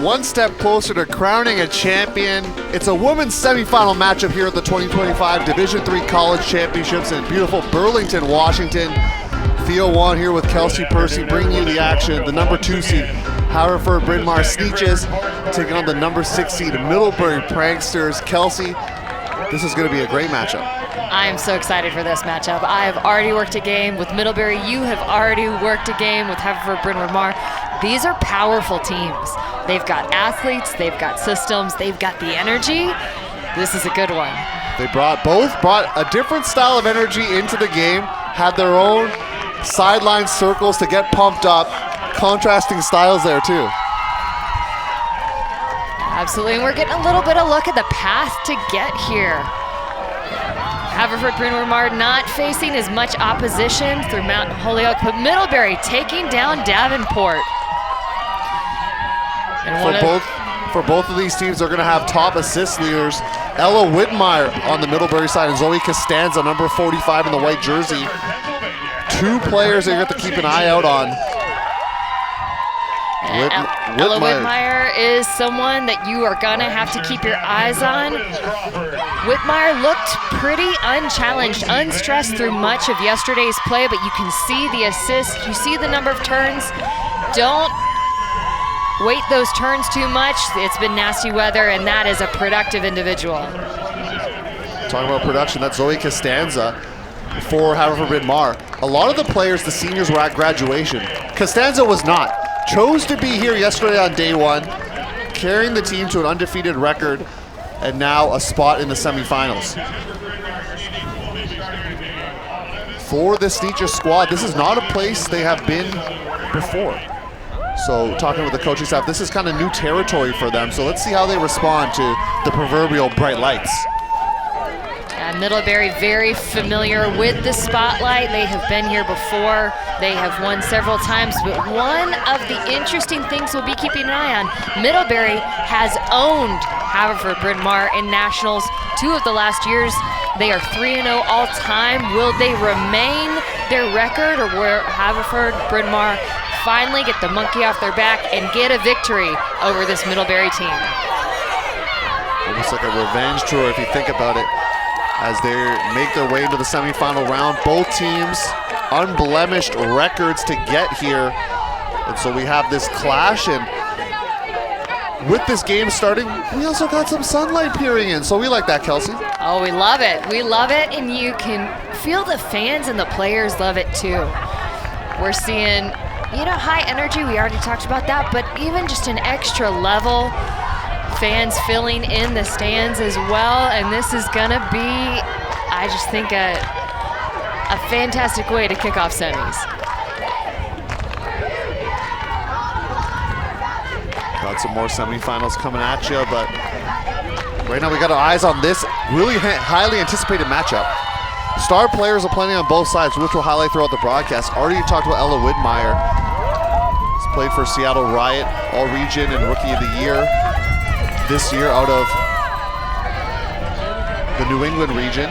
one step closer to crowning a champion. It's a women's semifinal matchup here at the 2025 Division III College Championships in beautiful Burlington, Washington. Theo Wan here with Kelsey Percy bringing you the action. The number 2 seed, Haverford, Bryn Mawr, Sneetches, taking on the number 6 seed, Middlebury, Pranksters. Kelsey, this is going to be a great matchup. I am so excited for this matchup. I have already worked a game with Middlebury. You have already worked a game with Haverford, Bryn Mawr. These are powerful teams. They've got athletes, they've got systems, they've got the energy. This is a good one. They both brought a different style of energy into the game, had their own sideline circles to get pumped up, contrasting styles there too. Absolutely, and we're getting a little bit of look at the path to get here. Haverford, Bryn Mawr not facing as much opposition through Mount Holyoke, but Middlebury taking down Davenport. And for both of these teams, they're going to have top assist leaders. Ella Whitmire on the Middlebury side and Zoe Costanza, number 45 in the white jersey. Two players that you have to keep an eye out on. Ella Whitmire is someone that you are going to have to keep your eyes on. Whitmire looked pretty unchallenged, unstressed through much of yesterday's play, but you can see the assist, you see the number of turns. Don't wait those turns too much. It's been nasty weather, and that is a productive individual. Talking about production, that's Zoe Costanza for Haverford Bryn Mawr. A lot of the players, the seniors, were at graduation. Costanza was not. Chose to be here yesterday on day one, carrying the team to an undefeated record, and now a spot in the semifinals. For the Sneetches squad, this is not a place they have been before. So talking with the coaching staff, this is kind of new territory for them. So let's see how they respond to the proverbial bright lights. Middlebury very familiar with the spotlight. They have been here before. They have won several times, but one of the interesting things we'll be keeping an eye on, Middlebury has owned Haverford Bryn Mawr in nationals 2 of the last years. They are 3-0 all time. Will they remain their record, or will Haverford Bryn Mawr finally get the monkey off their back and get a victory over this Middlebury team? Almost like a revenge tour if you think about it, as they make their way into the semifinal round. Both teams unblemished records to get here, and so we have this clash. And with this game starting, we also got some sunlight peering in, so we like that, Kelsey. Oh, we love it. We love it, and you can feel the fans and the players love it too. We're seeing, high energy. We already talked about that, but even just an extra level. Fans filling in the stands as well, and this is gonna be, I just think, a fantastic way to kick off semis. Got some more semifinals coming at you, but right now we got our eyes on this really highly anticipated matchup. Star players are plenty on both sides, which we'll highlight throughout the broadcast. Already talked about Ella Whitmire. He's played for Seattle Riot, All-Region and Rookie of the Year this year out of the New England region.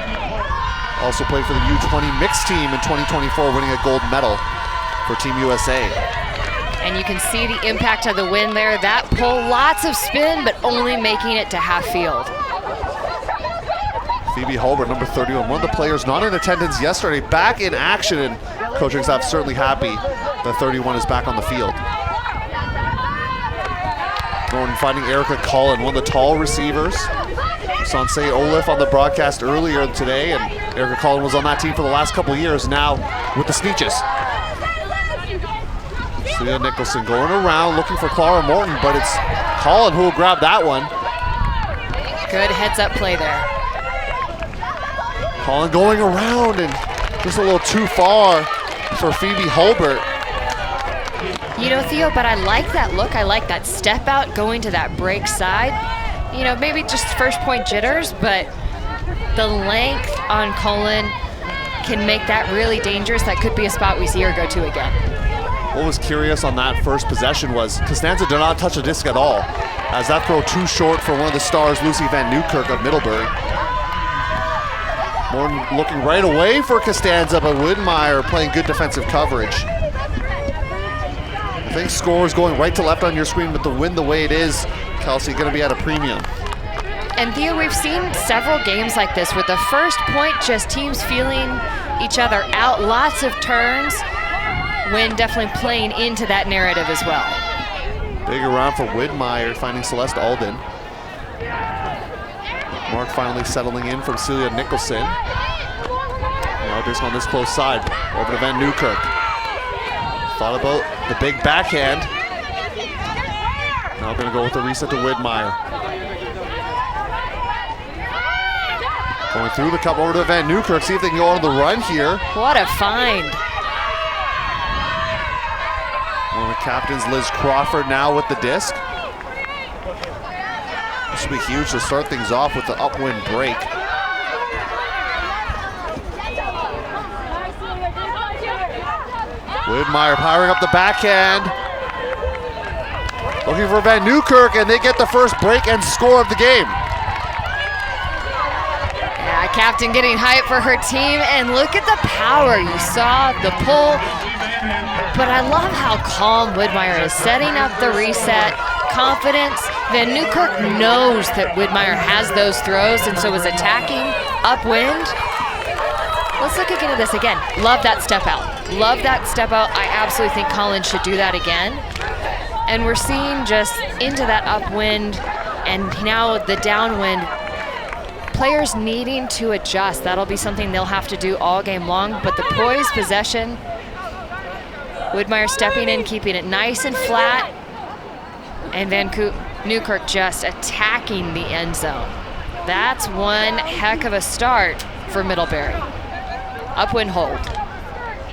Also played for the U20 mixed team in 2024, winning a gold medal for Team USA. And you can see the impact of the win there. That pull, lots of spin, but only making it to half field. Phoebe Holbert, number 31, one of the players not in attendance yesterday, back in action, and coaching staff certainly happy that 31 is back on the field. Going and finding Erica Cullen, one of the tall receivers. Sansei Olaf on the broadcast earlier today, and Erica Cullen was on that team for the last couple of years, now with the Sneetches. Celia Nicholson going around looking for Clara Morton, but it's Cullen who will grab that one. Good heads-up play there. Cullen going around and just a little too far for Phoebe Holbert. Theo, but I like that look. I like that step out, going to that break side. Maybe just first point jitters, but the length on Cullen can make that really dangerous. That could be a spot we see her go to again. What was curious on that first possession was Costanza did not touch the disc at all, as that throw too short for one of the stars, Lucy Van Newkirk of Middlebury. Morton looking right away for Costanza, but Whitmire playing good defensive coverage. I think scores going right to left on your screen, but the win the way it is, Kelsey, going to be at a premium. And Theo, we've seen several games like this with the first point just teams feeling each other out, lots of turns, win definitely playing into that narrative as well. Big around for Widmeyer, finding Celeste Alden. Mark finally settling in from Celia Nicholson. Now just on this close side, over to Van Newkirk. Thought about the big backhand. Now gonna go with the reset to Widmeyer. Going through the cup over to Van Newkirk, see if they can go on the run here. What a find. One of the captains, Liz Crawford, now with the disc. This will be huge to start things off with the upwind break. Widmeyer powering up the backhand. Looking for Van Newkirk, and they get the first break and score of the game. Yeah, captain getting hype for her team, and look at the power. You saw the pull, but I love how calm Widmeyer is setting up the reset. Confidence. Van Newkirk knows that Widmeyer has those throws and so is attacking upwind. Let's look again at this again. Love that step out. Love that step out. I absolutely think Collins should do that again. And we're seeing just into that upwind and now the downwind. Players needing to adjust. That'll be something they'll have to do all game long, but the poise, possession, Widmeyer stepping in, keeping it nice and flat, and Van Newkirk just attacking the end zone. That's one heck of a start for Middlebury. Upwind hold.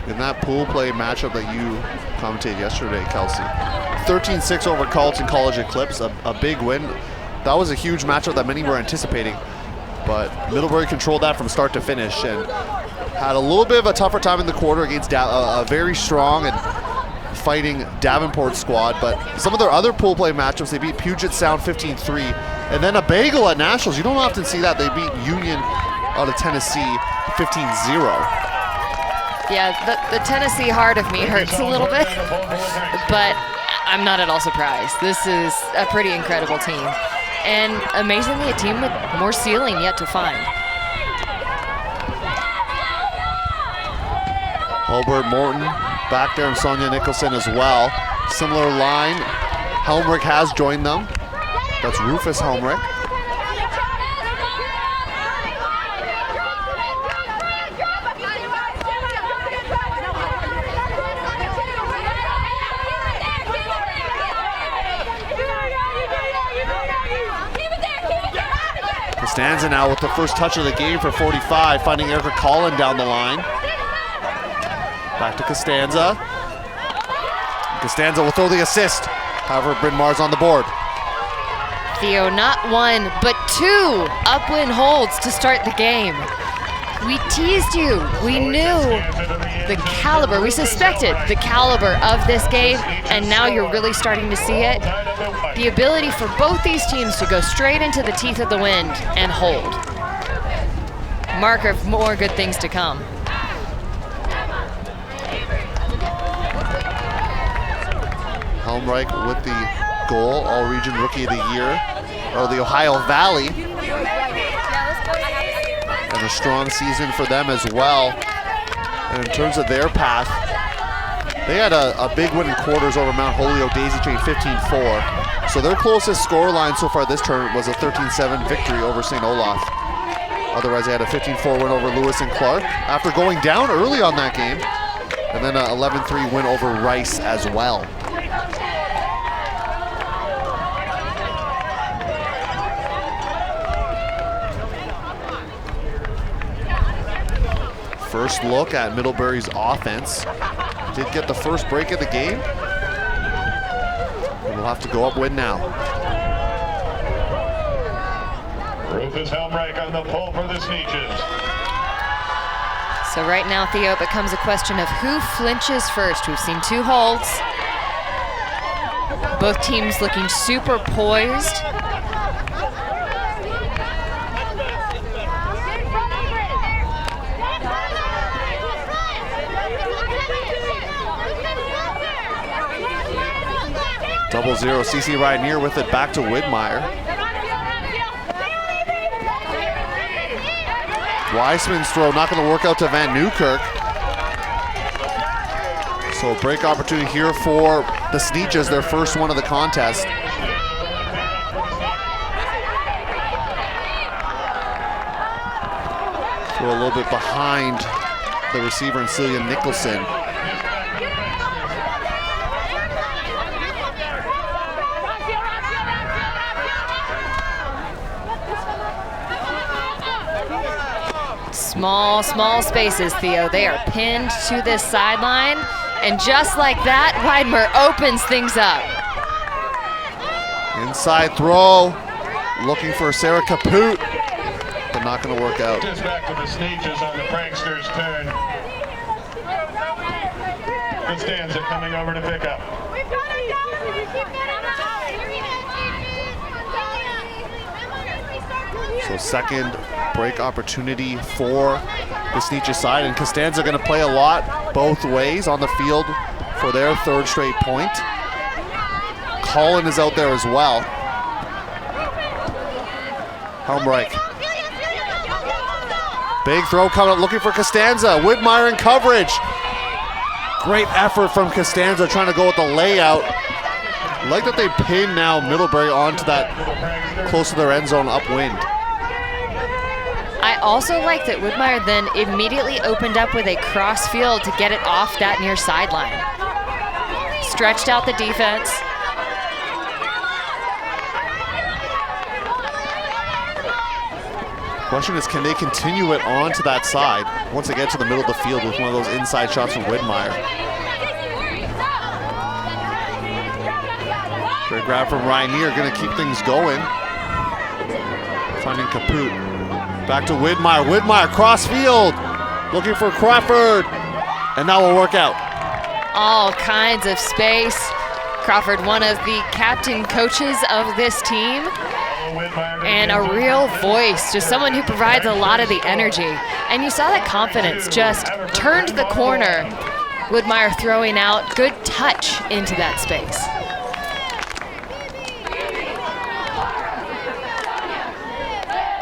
In that pool play matchup that you commentated yesterday, Kelsey, 13-6 over Carleton College Eclipse, a big win. That was a huge matchup that many were anticipating, but Middlebury controlled that from start to finish and had a little bit of a tougher time in the quarter against a very strong and fighting Davenport squad, but some of their other pool play matchups, they beat Puget Sound 15-3, and then a bagel at Nationals. You don't often see that. They beat Union out of Tennessee 15-0. Yeah, the Tennessee heart of me hurts a little bit, but I'm not at all surprised. This is a pretty incredible team, and amazingly a team with more ceiling yet to find. Hobart Morton back there, and Sonia Nicholson as well. Similar line. Helmrich has joined them. That's Rufus Helmrich. Costanza now with the first touch of the game for 45, finding Erica Collin down the line. Back to Costanza. Costanza will throw the assist. However, Bryn Mawr's on the board. Theo, not one, but two upwind holds to start the game. We teased you. We knew the caliber, we suspected the caliber of this game, and now you're really starting to see it. The ability for both these teams to go straight into the teeth of the wind and hold. Marker of more good things to come. Helmreich with the goal, All-Region Rookie of the Year, out of the Ohio Valley. And a strong season for them as well. And in terms of their path, they had a big win in quarters over Mount Holyoke Daisy Chain 15-4. So their closest score line so far this tournament was a 13-7 victory over St. Olaf. Otherwise, they had a 15-4 win over Lewis and Clark after going down early on that game. And then an 11-3 win over Rice as well. First look at Middlebury's offense. Did get the first break of the game. And we'll have to go upwind now. Rufus Helmreich on the pole for the Sneetches. So right now, Theo, it becomes a question of who flinches first. We've seen two holds. Both teams looking super poised. 0-0. CC Ryanier with it back to Widmeyer. Weissman's throw not going to work out to Van Newkirk. So a break opportunity here for the Sneetches, their first one of the contest. Throw a little bit behind the receiver and Celia Nicholson. Small spaces, Theo. They are pinned to this sideline, and just like that, Widmer opens things up. Inside throw, looking for Sarah Kaput, but not going to work out. Just back to the Sneetches on the Pranksters' turn. Costanza coming over to pick up. So second break opportunity for the Sneetches side, and Costanza going to play a lot both ways on the field for their third straight point. Colin is out there as well. Helmreich. Big throw coming up, looking for Costanza. Widmeyer in coverage. Great effort from Costanza trying to go with the layout. I like that they pin now Middlebury onto that close to their end zone upwind. I also like that Widmeyer then immediately opened up with a cross field to get it off that near sideline. Stretched out the defense. Question is, can they continue it onto that side once they get to the middle of the field with one of those inside shots from Widmeyer? Great grab from Ryanier, going to keep things going. Finding Kaput. Back to Widmeyer. Widmeyer cross field, looking for Crawford, and that will work out. All kinds of space. Crawford, one of the captain coaches of this team, and a real voice, just someone who provides a lot of the energy. And you saw that confidence just turned the corner. Widmeyer throwing out, good touch into that space.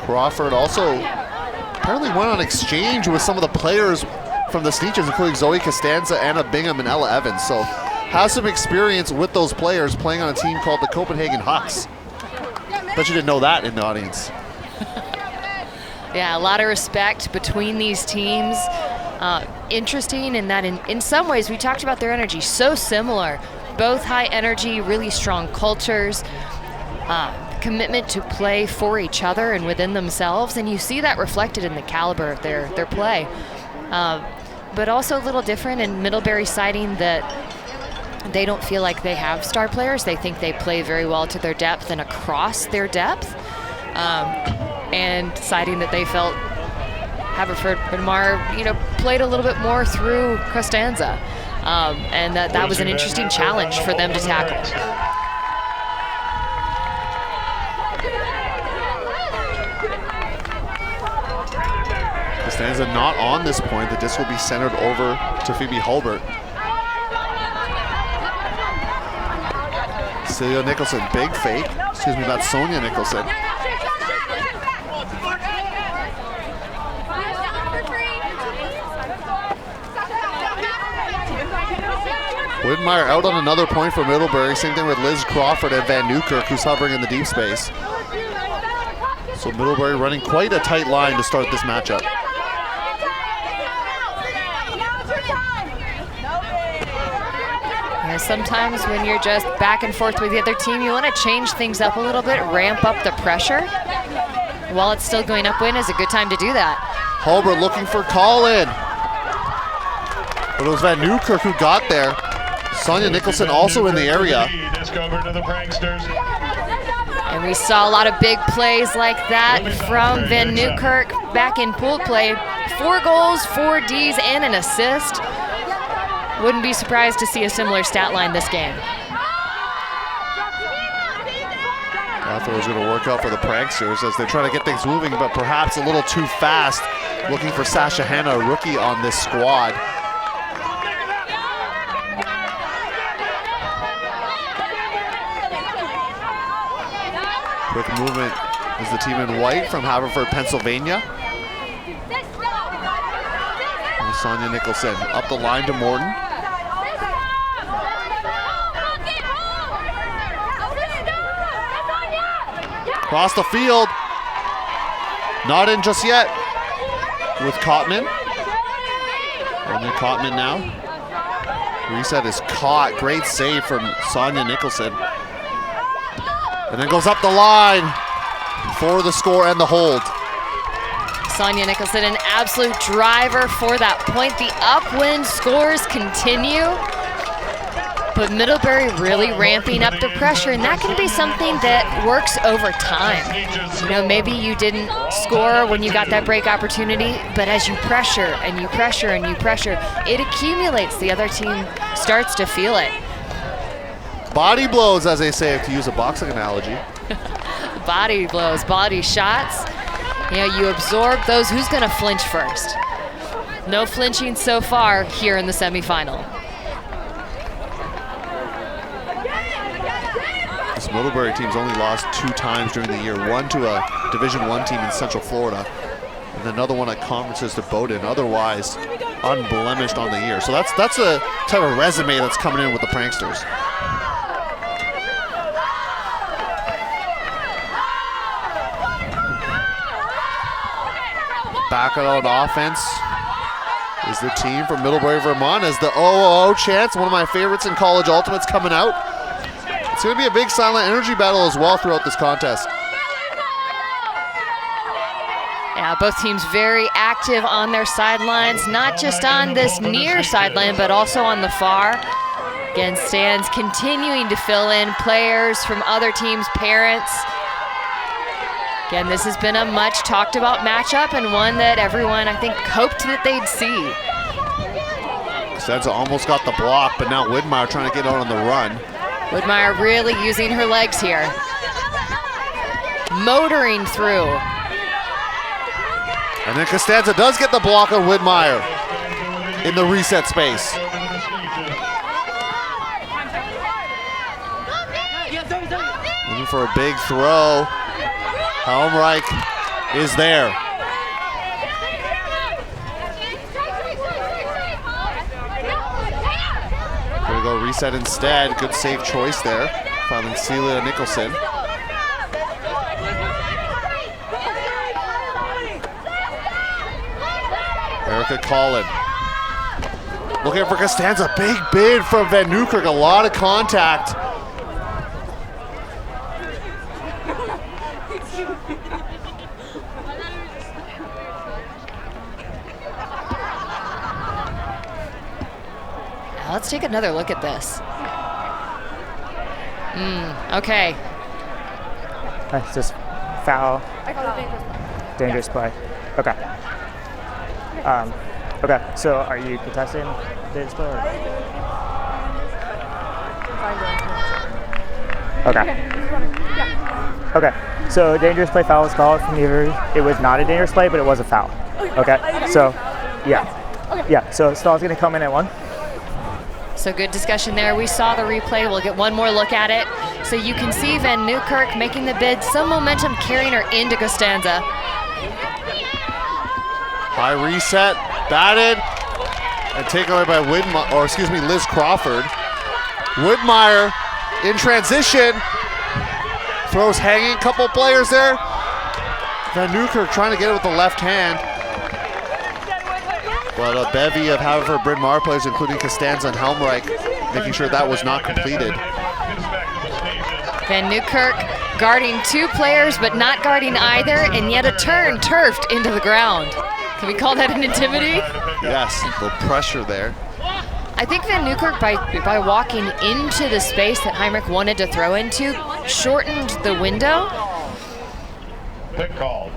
Crawford also apparently went on exchange with some of the players from the Sneetches, including Zoe Costanza, Anna Bingham, and Ella Evans. So has some experience with those players playing on a team called the Copenhagen Hucks. Bet you didn't know that in the audience. Yeah, a lot of respect between these teams. Interesting in that in some ways we talked about their energy, so similar. Both high energy, really strong cultures. Commitment to play for each other and within themselves, and you see that reflected in the caliber of their play. But also a little different in Middlebury, citing that they don't feel like they have star players. They think they play very well to their depth and across their depth, and citing that they felt Haverford, Bryn Mawr, played a little bit more through Costanza, and that was an interesting challenge for them to tackle. Costanza not on this point. The disc will be centered over to Phoebe Hulbert. Celia Nicholson, big fake. Excuse me, that's Sonia Nicholson. Widmeyer out on another point for Middlebury. Same thing with Liz Crawford and Van Newkirk, who's hovering in the deep space. So Middlebury running quite a tight line to start this matchup. Sometimes when you're just back and forth with the other team, you want to change things up a little bit, ramp up the pressure. While it's still going upwind is a good time to do that. Hulbert looking for Colin. But it was Van Newkirk who got there. Sonia Nicholson also in the area. And we saw a lot of big plays like that from Van Newkirk back in pool play. 4 goals, 4 Ds, and an assist. Wouldn't be surprised to see a similar stat line this game. I thought it was going to work out for the Pranksters as they're trying to get things moving, but perhaps a little too fast. Looking for Sasha Hanna, a rookie on this squad. Quick movement is the team in white from Haverford, Pennsylvania. And Sonia Nicholson up the line to Morton. Across the field. Not in just yet with Cotman. And then Cotman now. Reset is caught. Great save from Sonia Nicholson. And then goes up the line for the score and the hold. Sonia Nicholson, an absolute driver for that point. The upwind scores continue. But Middlebury really ramping up the pressure, and that can be something that works over time. You know, maybe you didn't score when you got that break opportunity, but as you pressure and you pressure and you pressure, it accumulates. The other team starts to feel it. Body blows, as they say, to use a boxing analogy. Body blows, body shots. You know, you absorb those. Who's going to flinch first? No flinching so far here in the semifinal. This Middlebury team's only lost 2 times during the year. One to a Division I team in Central Florida, and another one at conferences to Bowdoin. Otherwise, unblemished on the year. So that's a type of resume that's coming in with the Pranksters. Back on offense is the team from Middlebury, Vermont, as the OOO chants, one of my favorites in college ultimates, coming out. It's going to be a big silent energy battle as well throughout this contest. Yeah, both teams very active on their sidelines, not just on this near sideline, but also on the far. Again, stands continuing to fill in players from other teams' parents. Again, this has been a much talked about matchup and one that everyone, I think, hoped that they'd see. Costanza almost got the block, but now Widmeyer trying to get out on the run. Widmeyer really using her legs here. Motoring through. And then Costanza does get the block on Widmeyer in the reset space. Looking for a big throw. Helmreich is there. Gonna go reset instead. Good save choice there. Finding Celia Nicholson. Erica Collin. Looking for Costanza. Big bid from Van Newkirk. A lot of contact. Let's take another look at this. Okay. It's just foul. Dangerous play. Okay. Okay, so are you contesting dangerous play? Okay. Okay, so dangerous play foul was called from Middlebury. It was not a dangerous play, but it was a foul. Okay, so yeah, so Stahl's gonna come in at 1. So good discussion there. We saw the replay. We'll get one more look at it. So you can see Van Newkirk making the bid, some momentum carrying her into Costanza. High reset, batted, and taken away by Liz Crawford. Widmeyer in transition, throws hanging, couple players there. Van Newkirk trying to get it with the left hand. But a bevy of Haverford Bryn Mawr players, including Costanza and Helmreich, making sure that was not completed. Van Newkirk guarding 2 players, but not guarding either, and yet a turn turfed into the ground. Can we call that an intimidate? Yes, the pressure there. I think Van Newkirk, by walking into the space that Heinrich wanted to throw into, shortened the window. Pick call.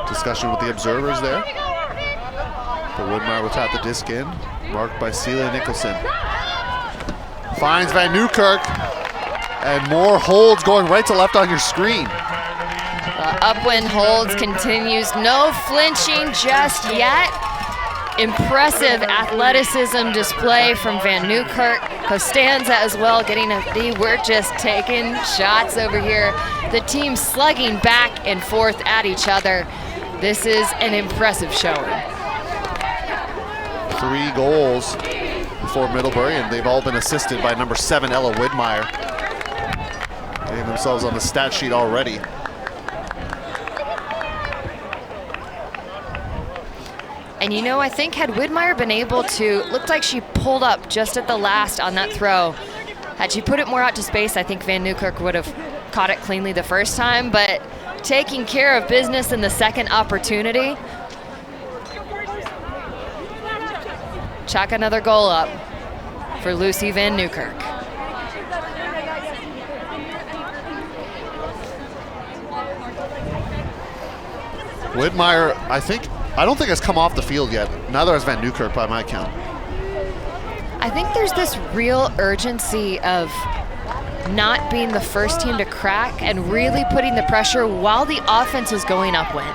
Discussion with the observers there. But Widmeyer will tap the disc in, marked by Celia Nicholson. Finds Van Newkirk, and more holds going right to left on your screen. Upwind holds continues, no flinching just yet. Impressive athleticism display from Van Newkirk. Costanza as well getting a B. We're just taking shots over here. The team slugging back and forth at each other. This is an impressive showing. 3 goals for Middlebury, and they've all been assisted by number 7, Ella Widmeyer. Getting themselves on the stat sheet already. And you know, I think had Widmeyer been able to, looked like she pulled up just at the last on that throw. Had she put it more out to space, I think Van Newkirk would have caught it cleanly the first time, but taking care of business in the second opportunity. Chalk another goal up for Lucy Van Newkirk. Widmeyer, I don't think has come off the field yet. Neither has Van Newkirk by my count. I think there's this real urgency of not being the first team to crack and really putting the pressure while the offense is going upwind.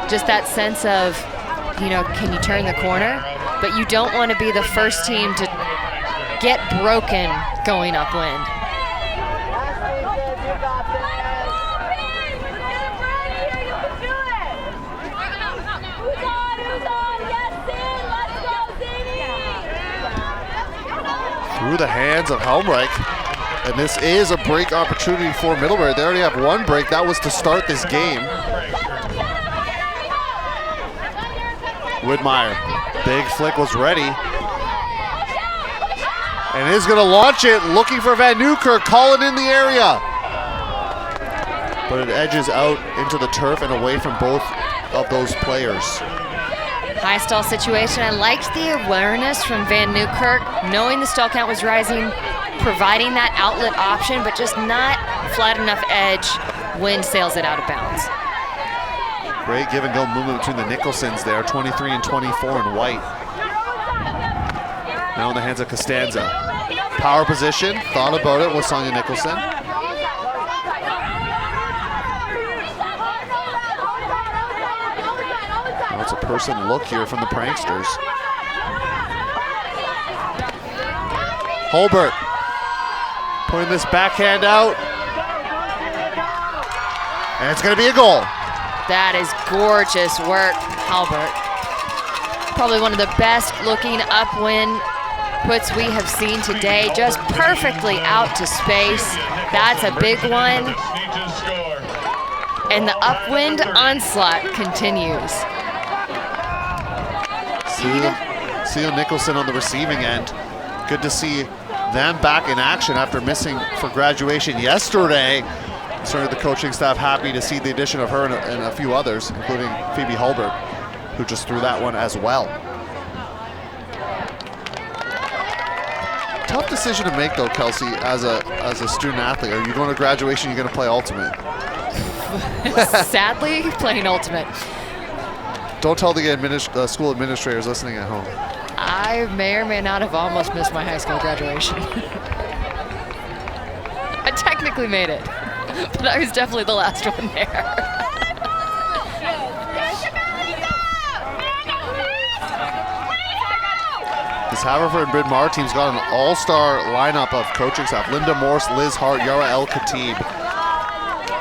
Just that sense of, you know, can you turn the corner? But you don't want to be the first team to get broken going upwind. Through the hands of Helmreich, and this is a break opportunity for Middlebury. They already have 1 break. That was to start this game. Widmeyer, big flick was ready, and is going to launch it, looking for Van Newkirk, calling in the area. But it edges out into the turf and away from both of those players. High stall situation. I liked the awareness from Van Newkirk, knowing the stall count was rising, providing that outlet option, but just not flat enough edge when sails it out of bounds. Great give and go movement between the Nicholsons there, 23 and 24 in white. Now in the hands of Costanza. Power position, thought about it with Sonia Nicholson. That's a person look here from the Pranksters. Holbert putting this backhand out. And it's going to be a goal. That is gorgeous work, Halbert. Probably one of the best looking upwind puts we have seen today. Just perfectly out to space. That's a big one. And the upwind onslaught continues. Seal Nicholson on the receiving end. Good to see them back in action after missing for graduation yesterday. Certainly the coaching staff happy to see the addition of her and a few others, including Phoebe Hulbert, who just threw that one as well. Tough decision to make though, Kelsey, as a student athlete. Are you going to graduation, you're going to play Ultimate? Sadly, playing Ultimate. Don't tell the school administrators listening at home. I may or may not have almost missed my high school graduation. I technically made it, but I was definitely the last one there. This Haverford and Bryn Mawr team's got an all-star lineup of coaching staff. Linda Morse, Liz Hart, Yara El Khatib,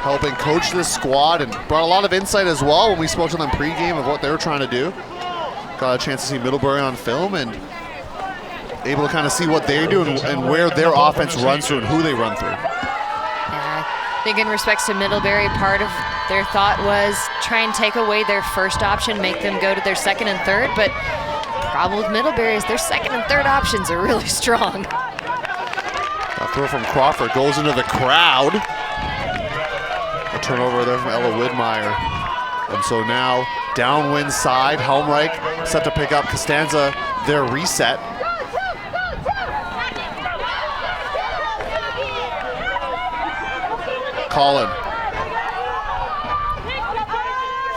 helping coach this squad and brought a lot of insight as well when we spoke to them pregame of what they were trying to do. Got a chance to see Middlebury on film and able to kind of see what they do and where their offense runs through and who they run through. Yeah, I think in respects to Middlebury, part of their thought was try and take away their first option, make them go to their second and third, but the problem with Middlebury is their second and third options are really strong. A throw from Crawford goes into the crowd. A turnover there from Ella Widmeyer. And so now downwind side, Helmreich set to pick up Costanza, their reset. Collin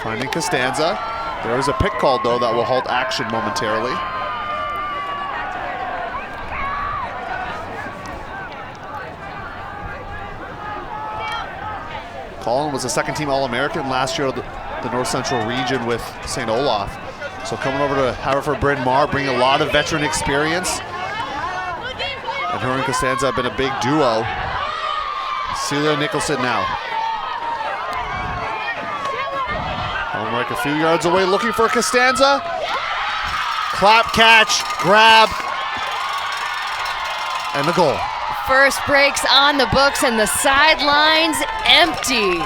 finding Costanza. There is a pick called though that will halt action momentarily. Collin was a second team All-American last year at the North Central region with St. Olaf. So coming over to Haverford, Bryn Mawr, bringing a lot of veteran experience. And her and Costanza have been a big duo. Celia Nicholson now. Helmreich a few yards away, looking for Costanza. Clap, catch, grab, and the goal. First breaks on the books and the sidelines empty.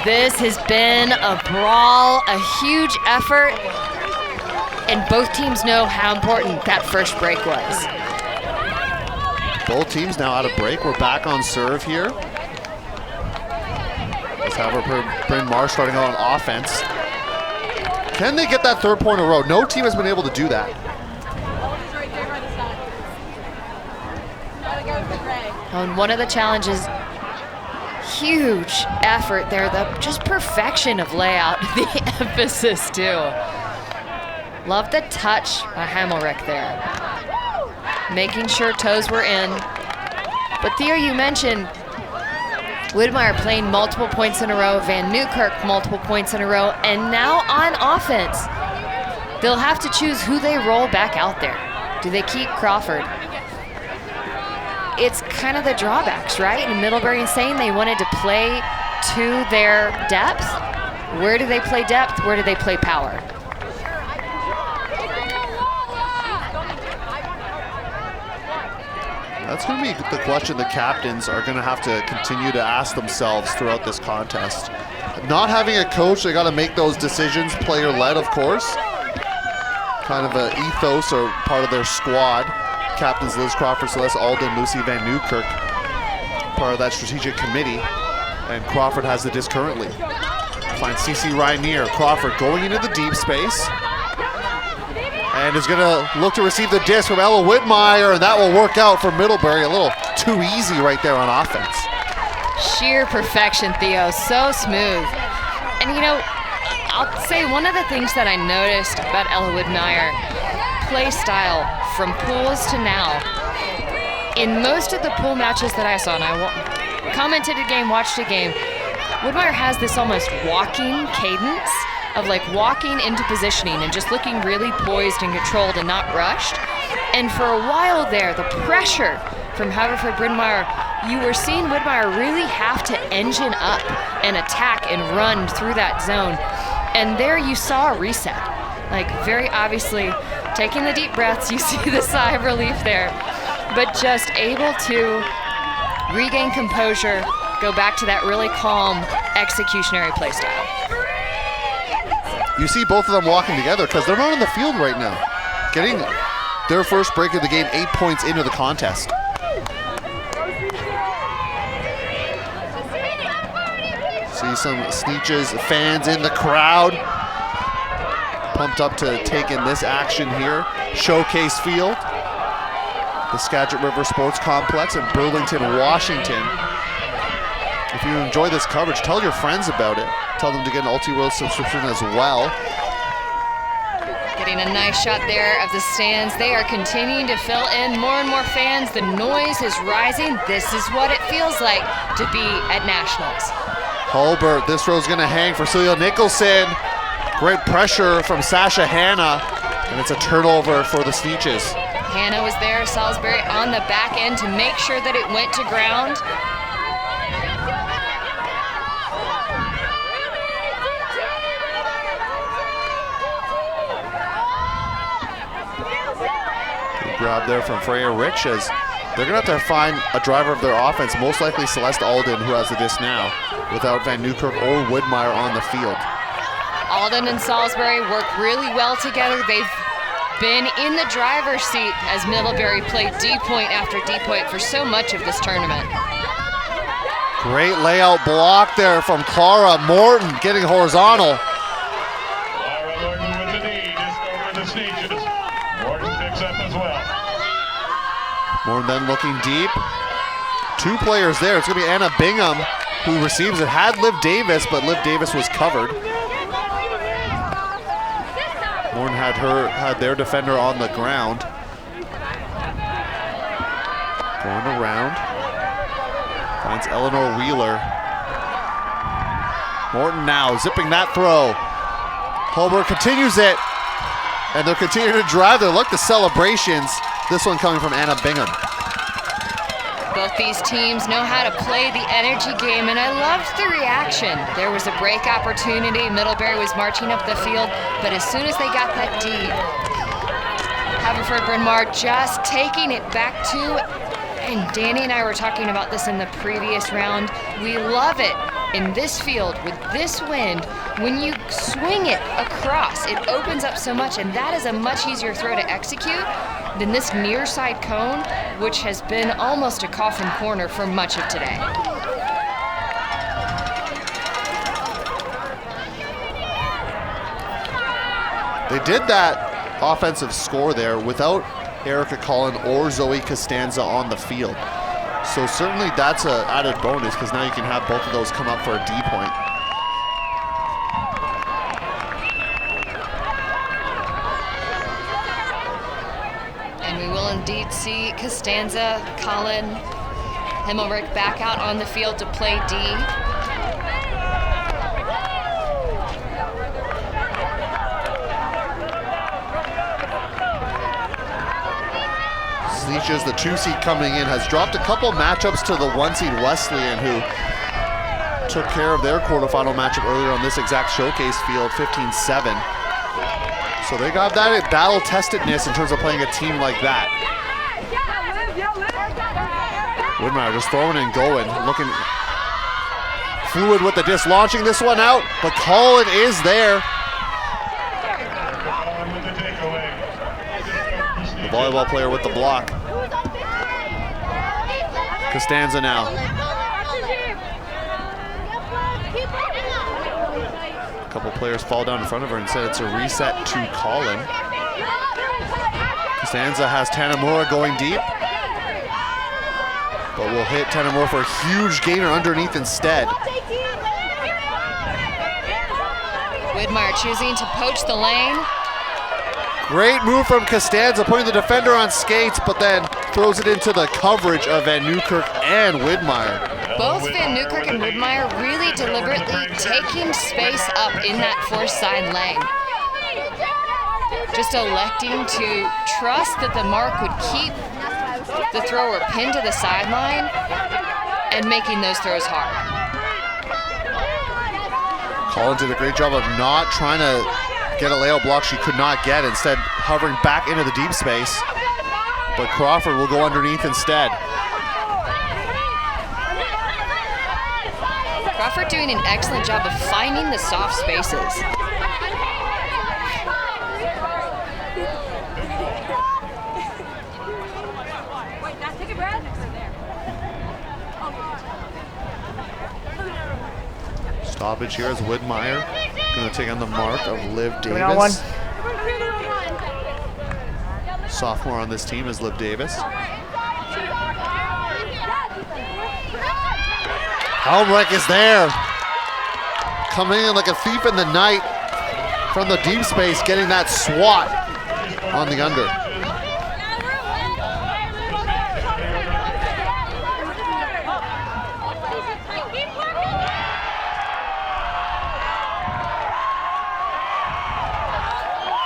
This has been a brawl, a huge effort, and both teams know how important that first break was. Both teams now out of break. We're back on serve here. Let's have Bryn Mawr starting out on offense. Can they get that third point in a row? No team has been able to do that. And one of the challenges, huge effort there, just perfection of layout, the emphasis too. Love the touch by Hamelreich there. Making sure toes were in. But Theo, you mentioned Widmeyer playing multiple points in a row, Van Newkirk multiple points in a row, and now on offense, they'll have to choose who they roll back out there. Do they keep Crawford? It's kind of the drawbacks, right? And Middlebury saying they wanted to play to their depth. Where do they play depth? Where do they play power? That's going to be the question the captains are going to have to continue to ask themselves throughout this contest. Not having a coach, they got to make those decisions, player-led, of course. Kind of an ethos or part of their squad. Captains Liz Crawford, Celeste Alden, Lucy Van Newkirk, part of that strategic committee. And Crawford has the disc currently. Finds CeCe Rainier. Crawford going into the deep space. And is gonna look to receive the disc from Ella Widmeyer, and that will work out for Middlebury. A little too easy right there on offense. Sheer perfection, Theo, so smooth. And you know, I'll say one of the things that I noticed about Ella Widmeyer, play style from pools to now. In most of the pool matches that I saw, and I commented a game, watched a game, Widmeyer has this almost walking cadence of like walking into positioning and just looking really poised and controlled and not rushed. And for a while there, the pressure from Haverford Bryn Mawr, you were seeing Widmeyer really have to engine up and attack and run through that zone. And there you saw a reset. Like very obviously taking the deep breaths, you see the sigh of relief there, but just able to regain composure, go back to that really calm executionary play style. You see both of them walking together because they're not on the field right now. Getting their first break of the game 8 points into the contest. See some Sneetches fans in the crowd. Pumped up to take in this action here. Showcase Field, the Skagit River Sports Complex in Burlington, Washington. If you enjoy this coverage, tell your friends about it. Tell them to get an Ultiworld subscription as well. Getting a nice shot there of the stands. They are continuing to fill in more and more fans. The noise is rising. This is what it feels like to be at Nationals. Hulbert, this row's gonna hang for Celia Nicholson. Great pressure from Sasha Hanna, and it's a turnover for the Sneetches. Hanna was there, Salisbury on the back end to make sure that it went to ground. Good grab there from Freya Rich as they're gonna have to find a driver of their offense, most likely Celeste Alden, who has the disc now, without Van Newkirk or Widmeyer on the field. Alden and Salisbury work really well together. They've been in the driver's seat as Middlebury played D-point after D-point for so much of this tournament. Great layout block there from Clara Morton, getting horizontal. Clara Morton with the knee, just over the Sneetches. Morton picks up as well. Morton then looking deep. Two players there. It's going to be Anna Bingham who receives it. Had Liv Davis, but Liv Davis was covered. Morton had their defender on the ground. Going around. Finds Eleanor Wheeler. Morton now zipping that throw. Holbrook continues it. And they're continuing to drive their luck, the celebrations. This one coming from Anna Bingham. Both these teams know how to play the energy game, and I loved the reaction. There was a break opportunity. Middlebury was marching up the field, but as soon as they got that deep, Haverford Bryn Mawr just taking it back to, and Danny and I were talking about this in the previous round. We love it in this field with this wind. When you swing it across, it opens up so much, and that is a much easier throw to execute than this near side cone, which has been almost a coffin corner for much of today. They did that offensive score there without Erica Collin or Zoe Costanza on the field. So certainly that's an added bonus, because now you can have both of those come up for a D point. And we will indeed see Costanza, Collin, Himmelrich back out on the field to play D. Sneetches, the 2 seed coming in, has dropped a couple matchups to the 1 seed Wesleyan, who took care of their quarterfinal matchup earlier on this exact showcase field, 15-7. So they got that battle-testedness in terms of playing a team like that. Widmeyer just throwing and going, looking fluid with the disc, launching this one out, but Collin is there. The volleyball player with the block. Costanza now. A couple players fall down in front of her and said it's a reset to Collin. Costanza has Tanamura going deep, but will hit Tanamura for a huge gainer underneath instead. Widmeyer choosing to poach the lane. Great move from Costanza, putting the defender on skates, but then throws it into the coverage of Van Newkirk and Widmeyer. Both Van Newkirk and Widmeyer really deliberately taking space up in that force side lane. Just electing to trust that the mark would keep the thrower pinned to the sideline and making those throws hard. Collin did a great job of not trying to get a layout block she could not get, instead hovering back into the deep space. But Crawford will go underneath instead. Crawford doing an excellent job of finding the soft spaces. Stoppage here as Widmeyer going to take on the mark of Liv Coming on one. Davis. Sophomore on this team is Liv Davis. Helmreich is there. Coming in like a thief in the night from the deep space, getting that swat on the under.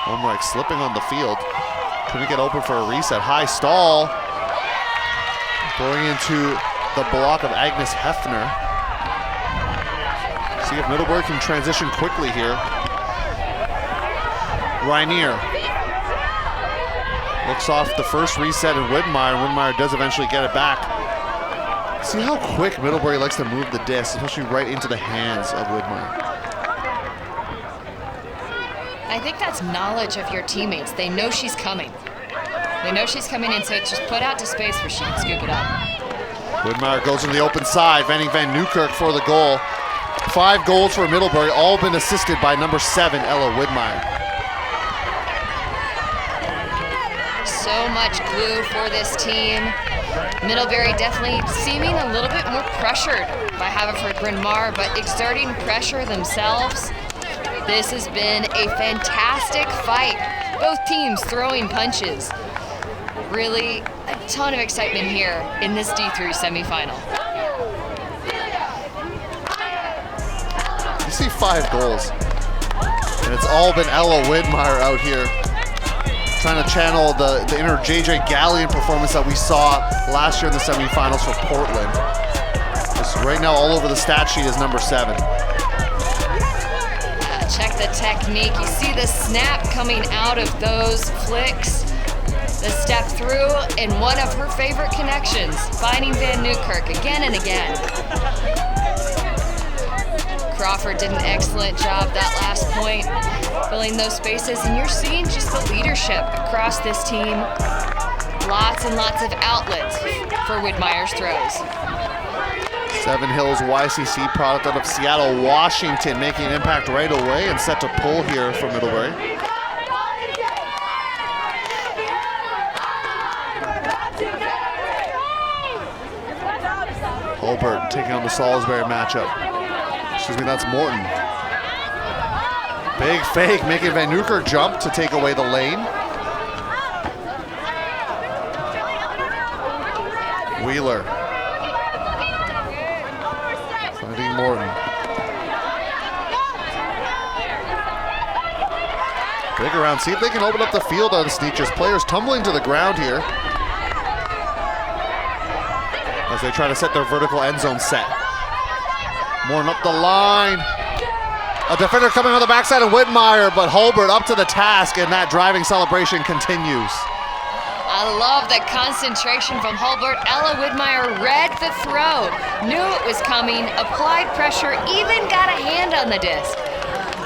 Helmreich slipping on the field. Couldn't get open for a reset. High stall. Going into the block of Agnes Hefner. See if Middlebury can transition quickly here. Rainier looks off the first reset in Widmeyer, and Widmeyer does eventually get it back. See how quick Middlebury likes to move the disc, especially right into the hands of Widmeyer. I think that's knowledge of your teammates. They know she's coming. They know she's coming in, so it's just put out to space where she can scoop it up. Widmeyer goes to the open side, vending Van Newkirk for the goal. 5 goals for Middlebury, all been assisted by number 7, Ella Widmeyer. So much glue for this team. Middlebury definitely seeming a little bit more pressured by Haverford Bryn Mawr, but exerting pressure themselves. This has been a fantastic fight. Both teams throwing punches. Really a ton of excitement here in this D3 semifinal. 65 goals. And it's all been Ella Widmeyer out here trying to channel the inner JJ Gallion performance that we saw last year in the semifinals for Portland. Just right now all over the stat sheet is number 7. Check the technique. You see the snap coming out of those flicks. The step through and one of her favorite connections, finding Van Newkirk again and again. Crawford did an excellent job that last point, filling those spaces, and you're seeing just the leadership across this team. Lots and lots of outlets for Widmeyer's throws. Seven Hills YCC product out of Seattle, Washington, making an impact right away and set to pull here for Middlebury. Holbert taking on the Salisbury matchup. Excuse me, that's Morton. Big fake, making Van Newkirk jump to take away the lane. Wheeler. Finding Morton. Big around, see if they can open up the field on the Sneetches. Players tumbling to the ground here as they try to set their vertical end zone set. Morton up the line. A defender coming on the backside of Widmeyer, but Holbert up to the task, and that driving celebration continues. I love the concentration from Holbert. Ella Widmeyer read the throw, knew it was coming, applied pressure, even got a hand on the disc.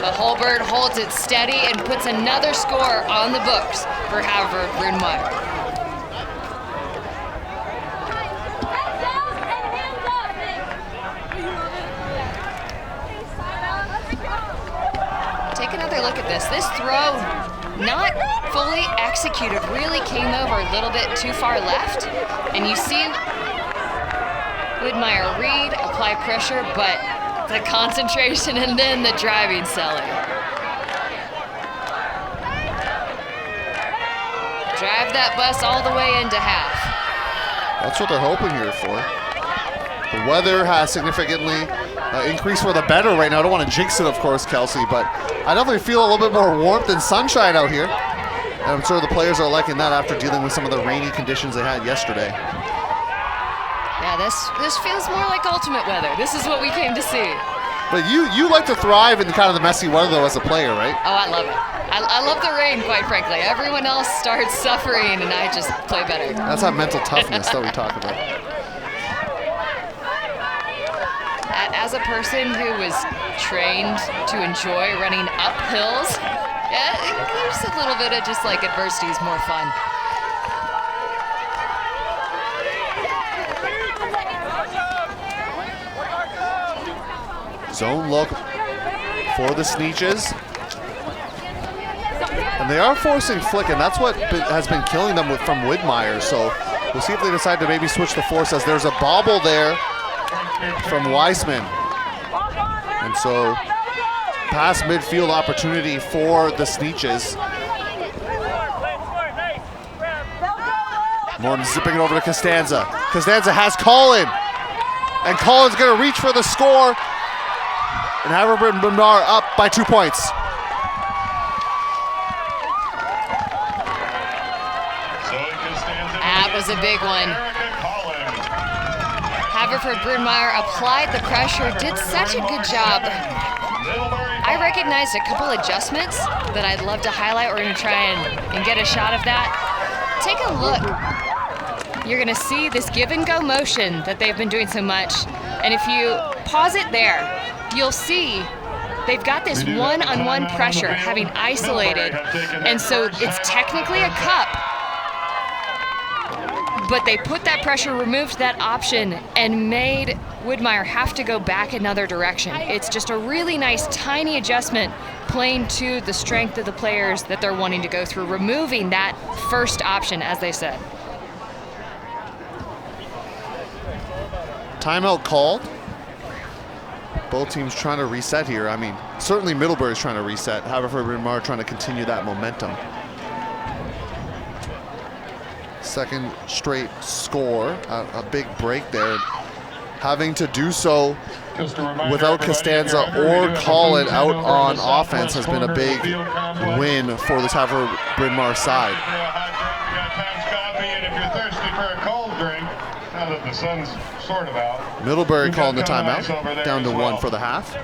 But Holbert holds it steady and puts another score on the books for Haverford Bryn Mawr. Take another look at this. This throw, not fully executed, really came over a little bit too far left. And you see Widmeyer read, apply pressure, but the concentration and then the driving selling. Drive that bus all the way into half. That's what they're hoping here for. The weather has significantly increased for the better right now. I don't want to jinx it, of course, Kelsey, but I definitely feel a little bit more warmth and sunshine out here. And I'm sure the players are liking that after dealing with some of the rainy conditions they had yesterday. Yeah, this feels more like ultimate weather. This is what we came to see. But you like to thrive in kind of the messy weather, though, as a player, right? Oh, I love it. I love the rain, quite frankly. Everyone else starts suffering, and I just play better. That's that mental toughness that we talk about. As a person who was trained to enjoy running up hills, yeah, there's a little bit of just like adversity is more fun. Zone look for the Sneetches. And they are forcing flick, and that's what has been killing them from Widmeyer. So we'll see if they decide to maybe switch the force, as there's a bobble there from Weissman. And so pass midfield opportunity for the Sneetches. Morton zipping it over to Costanza. Costanza has Collin. And Collin's gonna reach for the score. And Haverford and Bryn Mawr up by 2 points. That was a big one. Haverford Bryn Mawr applied the pressure, did such a good job. I recognized a couple adjustments that I'd love to highlight. We're going to try and get a shot of that. Take a look. You're going to see this give and go motion that they've been doing so much. And if you pause it there, you'll see they've got this one-on-one pressure having isolated. And so it's technically a cup, but they put that pressure, removed that option, and made Widmeyer have to go back another direction. It's just a really nice tiny adjustment playing to the strength of the players that they're wanting to go through, removing that first option, as they said. Timeout called. Both teams trying to reset here. I mean, certainly Middlebury's trying to reset. Haverford Bryn Mawr trying to continue that momentum. Second straight score, a big break there. Having to do so without Costanza or Collin out on offense has been a big win for this Haverford Bryn Mawr side. Middlebury calling the timeout, down to 1 for the half.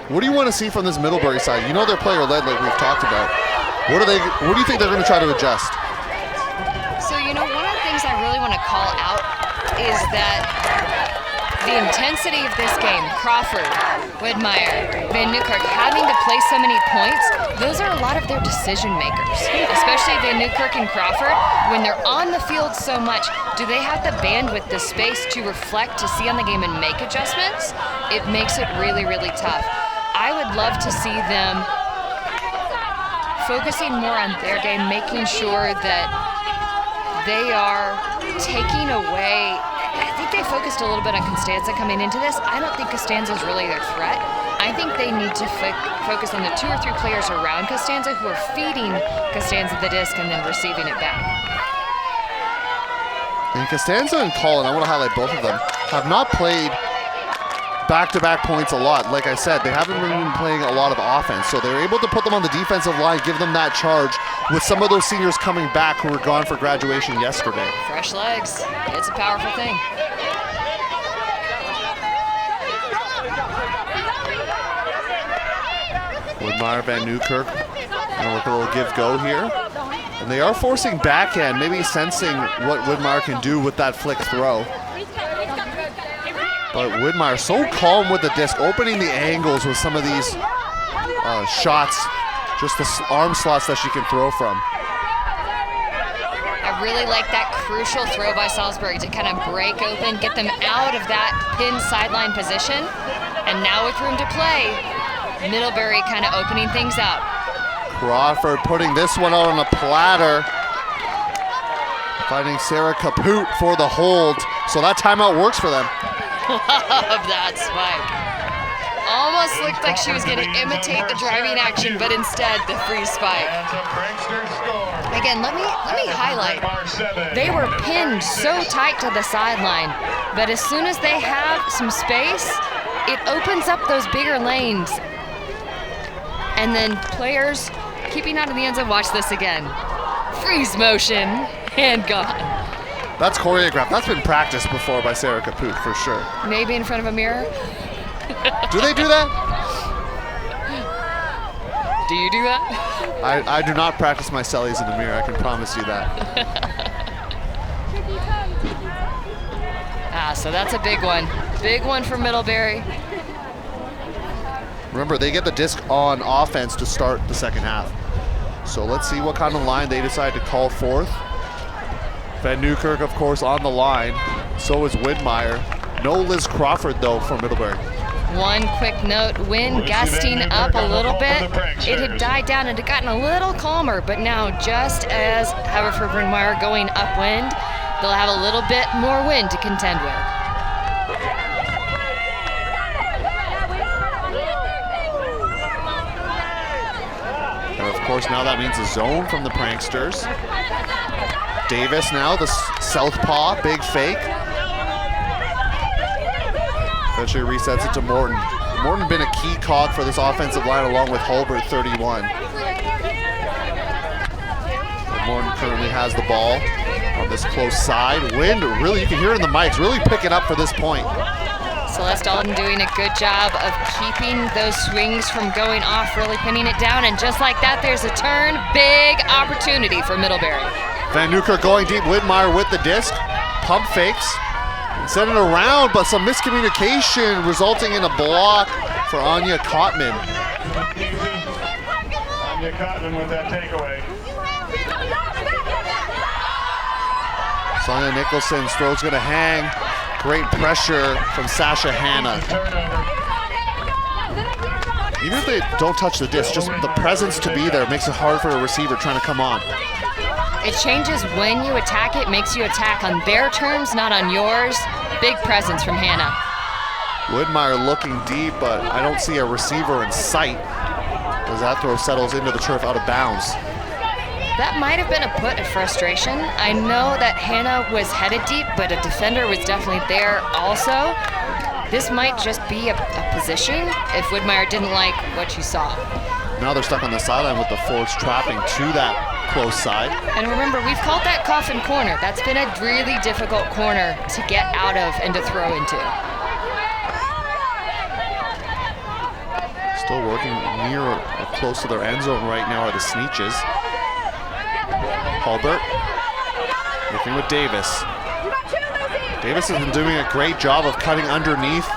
What do you want to see from this Middlebury side? You know they're player-led like we've talked about. What do you think they're going to try to adjust? So, you know, one of the things I really want to call out is that the intensity of this game, Crawford, Widmeyer, Van Newkirk, having to play so many points, those are a lot of their decision makers, especially Van Newkirk and Crawford. When they're on the field so much, do they have the bandwidth, the space to reflect, to see on the game and make adjustments? It makes it really, really tough. I would love to see them focusing more on their game, making sure that they are taking away. I think they focused a little bit on Costanza coming into this. I don't think Costanza is really their threat. I think they need to focus on the 2 or 3 players around Costanza who are feeding Costanza the disc and then receiving it back. And Costanza and Collin, I want to highlight both of them, have not played back-to-back points a lot. Like I said, they haven't really been playing a lot of offense, so they're able to put them on the defensive line, give them that charge with some of those seniors coming back who were gone for graduation yesterday. Fresh legs, it's a powerful thing. Widmeyer, Van Newkirk, gonna look a little give-go here. And they are forcing backhand, maybe sensing what Widmeyer can do with that flick throw. But Widmeyer so calm with the disc, opening the angles with some of these shots, just the arm slots that she can throw from. I really like that crucial throw by Salisbury to kind of break open, get them out of that pin sideline position. And now with room to play, Middlebury kind of opening things up. Crawford putting this one out on a platter. Finding Sarah Kaput for the hold. So that timeout works for them. Love that spike. Almost looked like she was going to imitate the driving action, but instead the free spike. Again, let me highlight. They were pinned so tight to the sideline, but as soon as they have some space, it opens up those bigger lanes. And then players keeping out of the end zone. Watch this again. Freeze motion and gone. That's choreographed. That's been practiced before by Sarah Kaput for sure. Maybe in front of a mirror. Do they do that? Do you do that? I do not practice my sellies in the mirror, I can promise you that. So that's a big one. Big one for Middlebury. Remember, they get the disc on offense to start the second half. So let's see what kind of line they decide to call forth. Van Newkirk, of course, on the line. So is Widmeyer. No Liz Crawford, though, for Middlebury. One quick note, wind gusting up a little bit. It had died down and had gotten a little calmer, but now just as Haverford Bryn Mawr going upwind, they'll have a little bit more wind to contend with. And of course, now that means a zone from the Pranksters. Davis now, the southpaw, big fake. Eventually resets it to Morton. Morton been a key cog for this offensive line along with Hulbert, 31. And Morton currently has the ball on this close side. Wind, really, you can hear it in the mics, really picking up for this point. Celeste Alden doing a good job of keeping those swings from going off, really pinning it down, and just like that, there's a turn. Big opportunity for Middlebury. Van Newkirk going deep, Widmeyer with the disc, pump fakes, send it around, but some miscommunication resulting in a block for Anya Kottman. Anya Kottman with that takeaway. Sonia Nicholson's throw's gonna hang. Great pressure from Sasha Hanna. Even if they don't touch the disc, just the presence to be there makes it hard for a receiver trying to come on. It changes when you attack it, makes you attack on their terms, not on yours. Big presence from Hannah. Widmeyer looking deep, but I don't see a receiver in sight as that throw settles into the turf out of bounds. That might have been a put of frustration. I know that Hannah was headed deep, but a defender was definitely there also. This might just be a position if Widmeyer didn't like what she saw. Now they're stuck on the sideline with the forwards trapping to that close side. And remember, we've called that coffin corner. That's been a really difficult corner to get out of and to throw into. Still working near or close to their end zone right now are the Sneetches. Hulbert working with Davis. Davis has been doing a great job of cutting underneath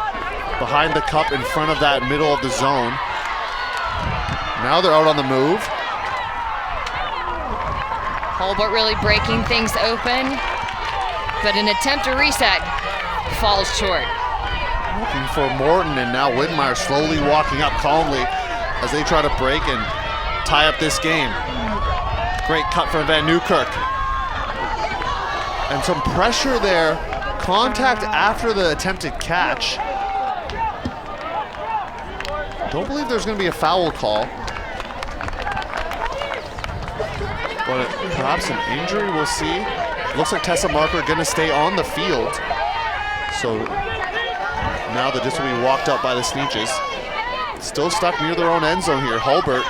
behind the cup in front of that middle of the zone. Now they're out on the move. Hulbert really breaking things open, but an attempt to reset falls short. Looking for Morton, and now Widmeyer slowly walking up calmly as they try to break and tie up this game. Great cut from Van Newkirk. And some pressure there. Contact after the attempted catch. Don't believe there's going to be a foul call. But perhaps an injury, we'll see. Looks like Tessa Marker going to stay on the field. So now that this will be walked up by the Sneetches. Still stuck near their own end zone here. Hulbert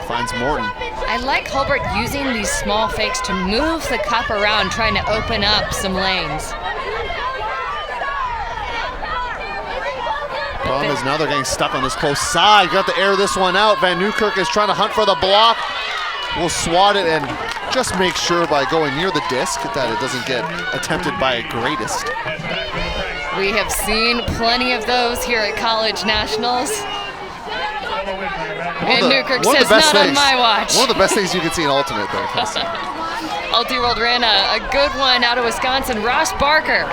finds Morton. I like Hulbert using these small fakes to move the cup around, trying to open up some lanes. Problem is now they're getting stuck on this close side. Got to air this one out. Van Newkirk is trying to hunt for the block. Will swat it and just make sure by going near the disc that it doesn't get attempted by a greatest. We have seen plenty of those here at College Nationals. And Newkirk says, not on my watch. One of the best things you can see in Ultimate, though. Ultiworld ran a good one out of Wisconsin. Ross Barker,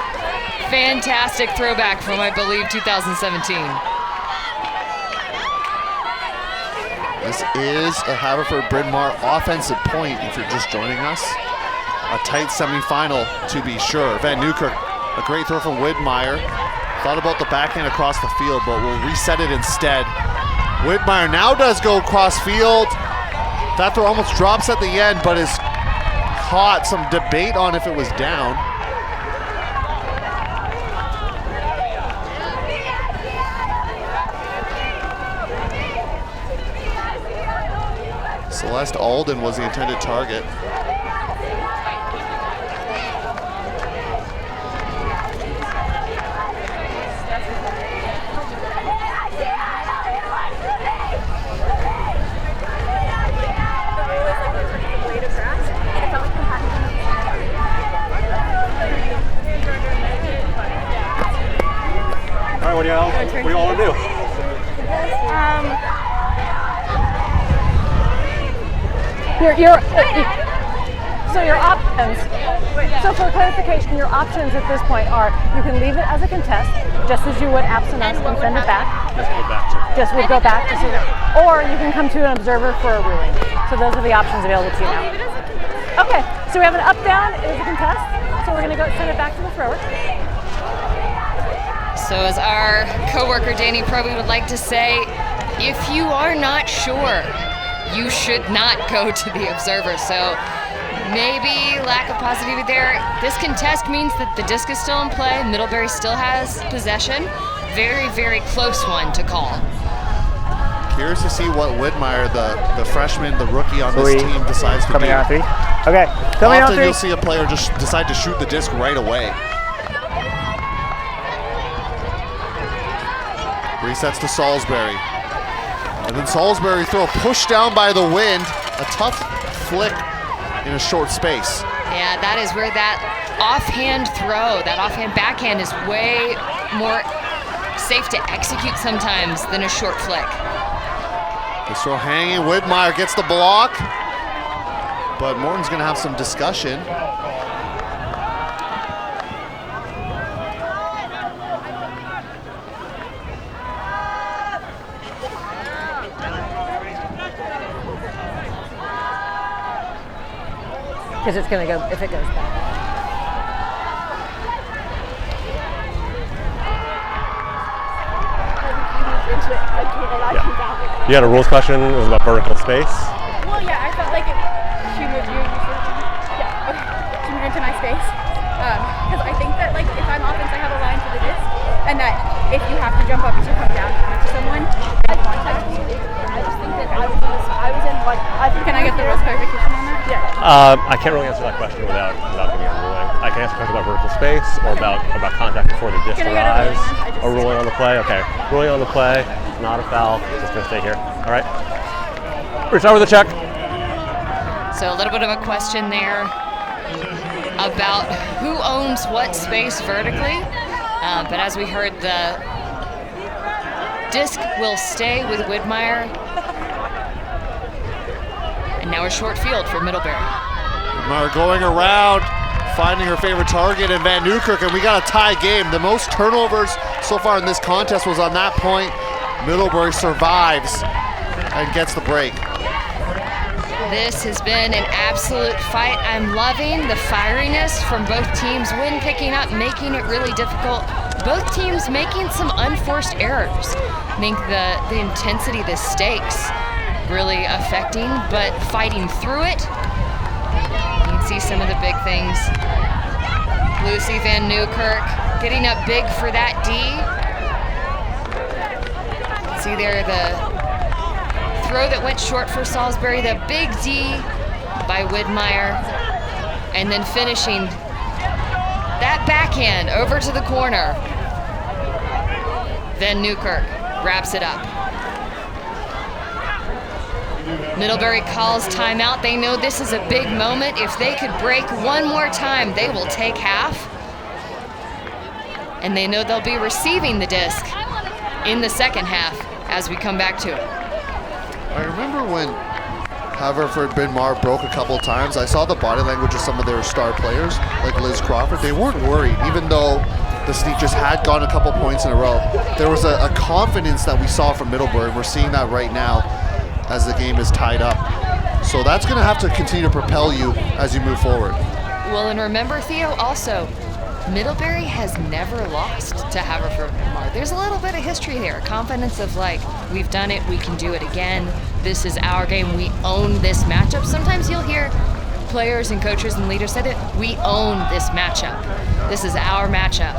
fantastic throwback from, I believe, 2017. This is a Haverford Bryn Mawr offensive point if you're just joining us. A tight semifinal to be sure. Van Newkirk, a great throw from Widmeyer. Thought about the backhand across the field, but will reset it instead. Widmeyer now does go across field. That throw almost drops at the end, but is caught. Some debate on if it was down. Celeste Alden was the intended target. All right, what do you all want to do? Your options. So for clarification, your options at this point are you can leave it as a contest, just as you would absent us and send it back. Just would go back to see it. Or you can come to an observer for a ruling. So those are the options available to you now. Okay, so we have an up-down, it is a contest. So we're going to go send it back to the thrower. So as our coworker Danny Proby would like to say, if you are not sure, you should not go to the observer. So maybe lack of positivity there. This contest means that the disc is still in play. Middlebury still has possession. Very, very close one to call. Curious to see what Widmeyer, the freshman, the rookie on this team, decides to do. Coming on three. Okay, coming on Often three. you'll see a player just decide to shoot the disc right away. Resets to Salisbury. And then Salisbury throw pushed down by the wind. A tough flick in a short space. Yeah, that is where that offhand throw, that offhand backhand is way more safe to execute sometimes than a short flick. This throw hanging. Widmeyer gets the block. But Morton's going to have some discussion. Because it's going to go, if it goes back. You had a rules question, it was about vertical space. Well, yeah, I felt like she moved you. Yeah, okay. She moved into my space. Because I think that, like, if I'm offense, I have a line for the disc, and that if you have to jump up, you should come down to someone. I just think that I was in like. Can I get the rules clarification on that? Yeah. I can't really answer that question without giving a ruling. I can answer questions about vertical space or about contact before the disc arrives. A ruling on the play. Okay. Ruling on the play. Not a foul. Just gonna stay here. All right. We start with a check. So a little bit of a question there about who owns what space vertically. But as we heard, the disc will stay with Widmeyer. And now a short field for Middlebury. Widmeyer going around, finding her favorite target in Van Newkirk, and we got a tie game. The most turnovers so far in this contest was on that point. Middlebury survives and gets the break. This has been an absolute fight. I'm loving the fieriness from both teams. Wind picking up, making it really difficult. Both teams making some unforced errors. I think the intensity, the stakes really affecting, but fighting through it. You can see some of the big things. Lucy Van Newkirk getting up big for that D. See there the throw that went short for Salisbury, the big D by Widmeyer, and then finishing that backhand over to the corner. Van Newkirk wraps it up. Middlebury calls timeout. They know this is a big moment. If they could break one more time, they will take half. And they know they'll be receiving the disc in the second half as we come back to it. I remember when Haverford, Bryn Mawr broke a couple of times. I saw the body language of some of their star players, like Liz Crawford. They weren't worried, even though the Sneetches had gotten a couple points in a row. There was a confidence that we saw from Middlebury. We're seeing that right now as the game is tied up. So that's going to have to continue to propel you as you move forward. Well, and remember, Theo, also, Middlebury has never lost to Haverford Bryn Mawr. There's a little bit of history there, confidence of like, we've done it, we can do it again. This is our game, we own this matchup. Sometimes you'll hear players and coaches and leaders say that we own this matchup. This is our matchup.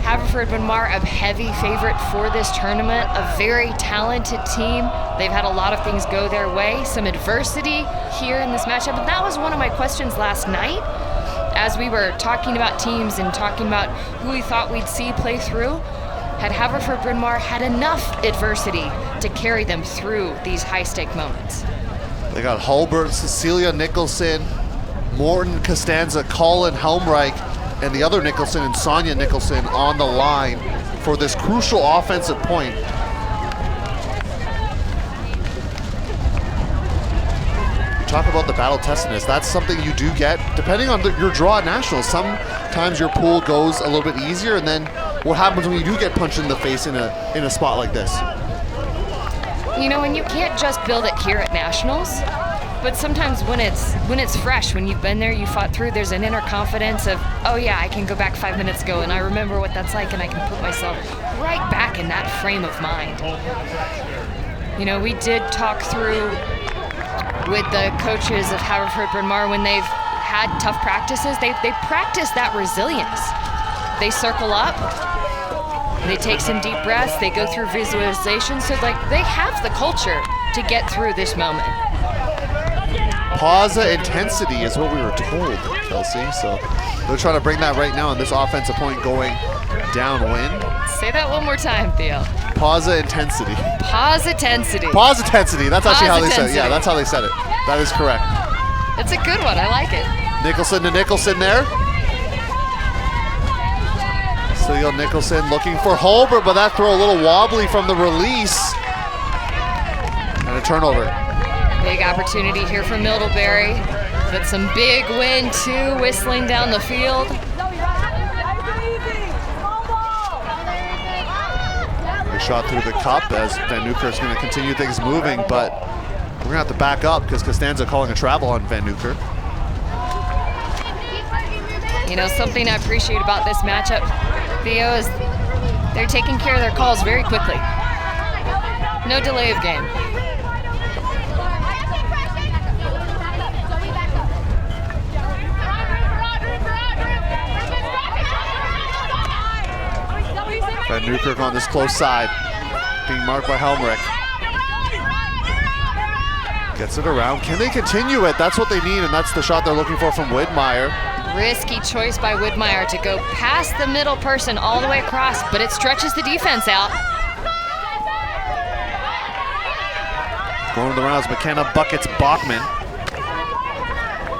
Haverford Bryn Mawr, a heavy favorite for this tournament, a very talented team. They've had a lot of things go their way, some adversity here in this matchup. And that was one of my questions last night as we were talking about teams and talking about who we thought we'd see play through. Had Haverford Bryn Mawr had enough adversity to carry them through these high-stake moments? They got Hulbert, Cecilia Nicholson, Morton Costanza, Colin Helmreich, and the other Nicholson and Sonia Nicholson on the line for this crucial offensive point. You talk about the battle testedness. That's something you do get depending on your draw at nationals. Sometimes your pool goes a little bit easier, and then what happens when you do get punched in the face in a spot like this? You know, and you can't just build it here at nationals, but sometimes when it's fresh, when you've been there, you fought through, there's an inner confidence of, oh yeah, I can go back 5 minutes ago and I remember what that's like and I can put myself right back in that frame of mind. You know, we did talk through with the coaches of Haverford Bryn Mawr when they've had tough practices, they practice that resilience. They circle up, they take some deep breaths, they go through visualization, so like they have the culture to get through this moment. Pausa intensity is what we were told, Kelsey. So they're trying to bring that right now on this offensive point going downwind. Say that one more time, Theo. Pausa intensity. Pause intensity. Pause intensity. That's actually how they said it. Pause-intensity. Yeah, that's how they said it. That is correct. It's a good one. I like it. Nicholson to Nicholson there. Cecilia Nicholson looking for Holbert, but that throw a little wobbly from the release. And a turnover. Big opportunity here for Middlebury, but some big wind too, whistling down the field. A shot through the cup as Van Newkirk's going to continue things moving, but we're going to have to back up because Costanza calling a travel on Van Newkirk. You know, something I appreciate about this matchup, Theo, is they're taking care of their calls very quickly. No delay of game. Newkirk on this close side, being marked by Helmrich. Gets it around. Can they continue it? That's what they need, and that's the shot they're looking for from Widmeyer. Risky choice by Widmeyer to go past the middle person all the way across, but it stretches the defense out. Going to the rounds, McKenna buckets Bachman.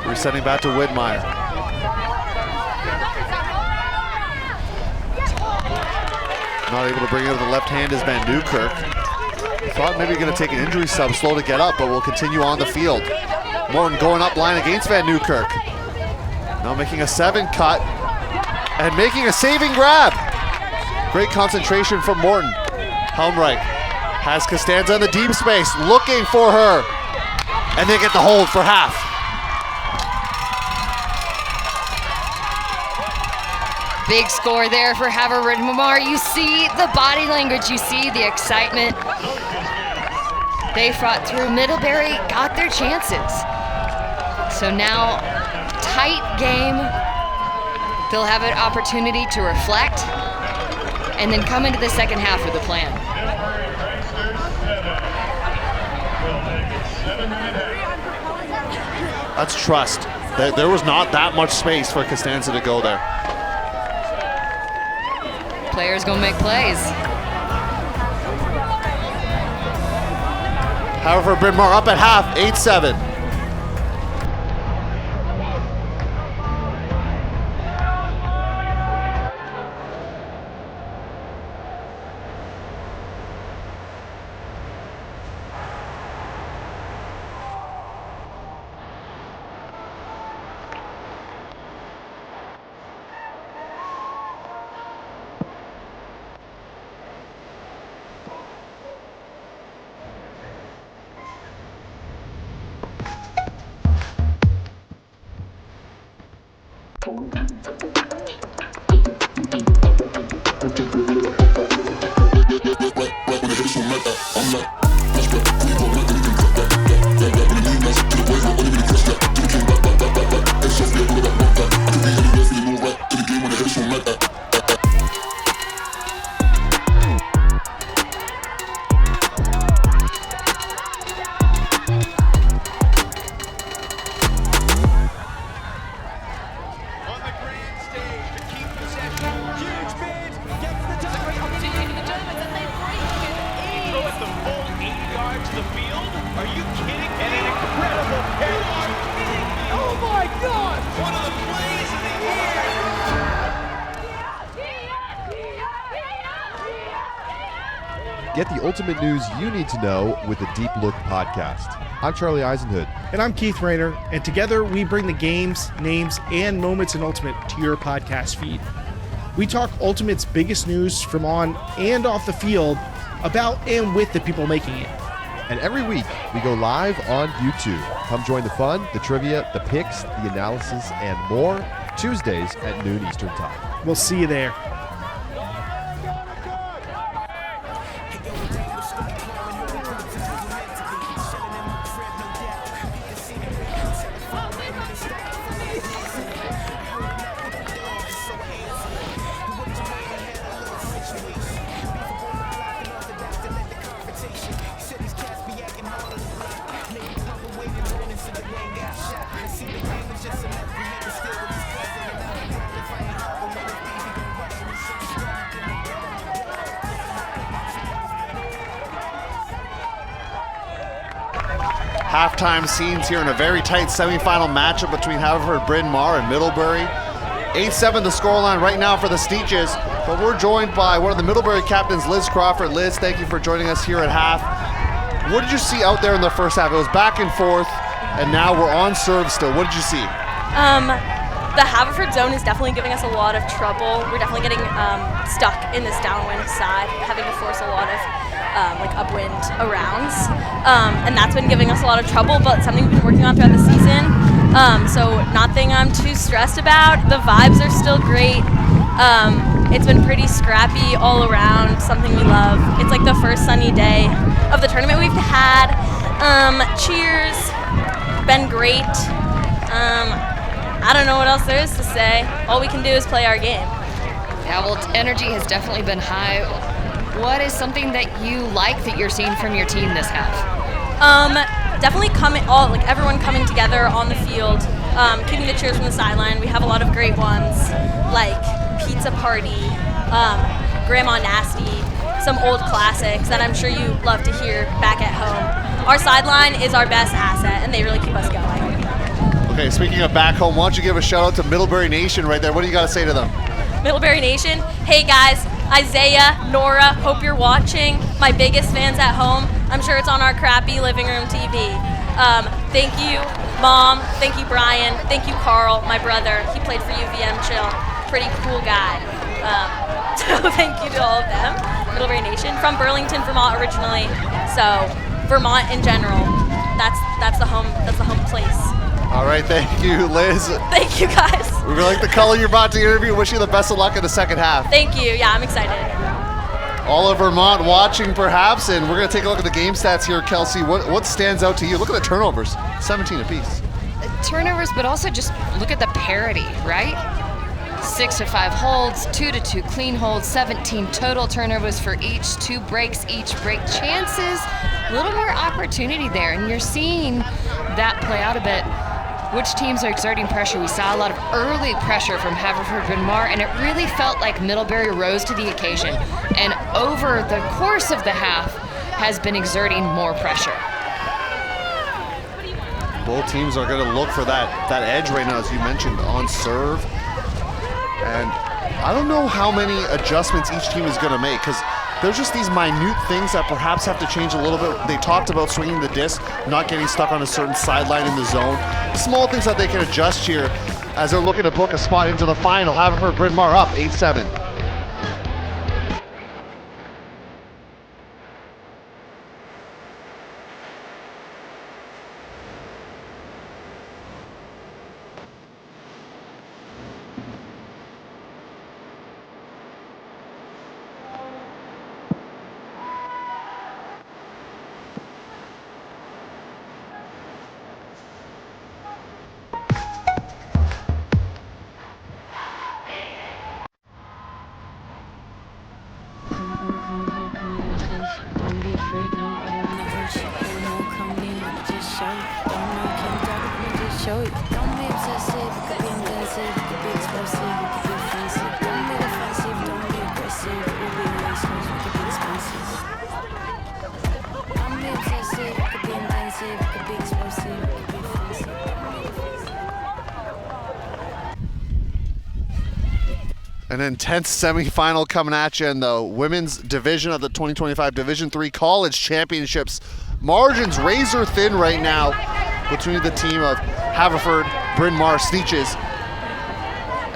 Resetting back to Widmeyer. Not able to bring it with the left hand is Van Newkirk. Thought maybe going to take an injury sub, slow to get up, but will continue on the field. Morton going up line against Van Newkirk. Now making a 7 cut and making a saving grab. Great concentration from Morton. Helmreich has Costanza in the deep space, looking for her, and they get the hold for half. Big score there for Haverford. You see the body language, you see the excitement. They fought through. Middlebury got their chances. So now, tight game. They'll have an opportunity to reflect and then come into the second half with a plan. That's trust. There was not that much space for Costanza to go there. Players gonna make plays. However, Bryn Mawr up at half, 8-7. Get the ultimate news you need to know with the Deep Look podcast. I'm Charlie Eisenhood. And I'm Keith Rayner, and together we bring the games, names, and moments in Ultimate to your podcast feed. We talk Ultimate's biggest news from on and off the field about and with the people making it. And every week we go live on YouTube. Come join the fun, the trivia, the picks, the analysis, and more Tuesdays at noon Eastern Time. We'll see you there. Halftime scenes here in a very tight semifinal matchup between Haverford, Bryn Mawr, and Middlebury. 8-7 the scoreline right now for the Sneetches, but we're joined by one of the Middlebury captains, Liz Crawford. Liz, thank you for joining us here at half. What did you see out there in the first half? It was back and forth, and now we're on serve still. What did you see? The Haverford zone is definitely giving us a lot of trouble. We're definitely getting stuck in this downwind side, having to force a lot of upwind arounds, and that's been giving us a lot of trouble, but something we've been working on throughout the season. So nothing I'm too stressed about. The vibes are still great. It's been pretty scrappy all around, something we love. It's like the first sunny day of the tournament we've had. Cheers, been great. I don't know what else there is to say. All we can do is play our game. Yeah, well, energy has definitely been high. What is something that you like that you're seeing from your team this half? Definitely everyone coming together on the field, keeping the cheers from the sideline. We have a lot of great ones, like Pizza Party, Grandma Nasty, some old classics that I'm sure you love to hear back at home. Our sideline is our best asset, and they really keep us going. Okay, speaking of back home, why don't you give a shout out to Middlebury Nation right there? What do you got to say to them? Middlebury Nation, hey guys, Isaiah, Nora, hope you're watching. My biggest fans at home. I'm sure it's on our crappy living room TV. Thank you, Mom. Thank you, Brian. Thank you, Carl, my brother. He played for UVM Chill. Pretty cool guy. So thank you to all of them. Middlebury Nation, from Burlington, Vermont originally. So Vermont in general, that's the home place. All right, thank you, Liz. Thank you, guys. We really like the color you're about to interview. Wish you the best of luck in the second half. Thank you. Yeah, I'm excited. All of Vermont watching, perhaps, and we're going to take a look at the game stats here, Kelsey. What stands out to you? Look at the turnovers, 17 apiece. Turnovers, but also just look at the parity, right? 6 to 5 holds, 2 to 2 clean holds, 17 total turnovers for each, 2 breaks each, break chances, a little more opportunity there, and you're seeing that play out a bit. Which teams are exerting pressure? We saw a lot of early pressure from Haverford, Bryn Mawr, and it really felt like Middlebury rose to the occasion, and over the course of the half has been exerting more pressure. Both teams are going to look for that edge right now, as you mentioned, on serve. And I don't know how many adjustments each team is going to make, because there's just these minute things that perhaps have to change a little bit. They talked about swinging the disc, not getting stuck on a certain sideline in the zone. Small things that they can adjust here as they're looking to book a spot into the final. Haverford, Bryn Mawr up 8-7. An intense semifinal coming at you in the women's division of the 2025 Division III College Championships. Margins razor thin right now between the team of Haverford, Bryn Mawr, Sneetches,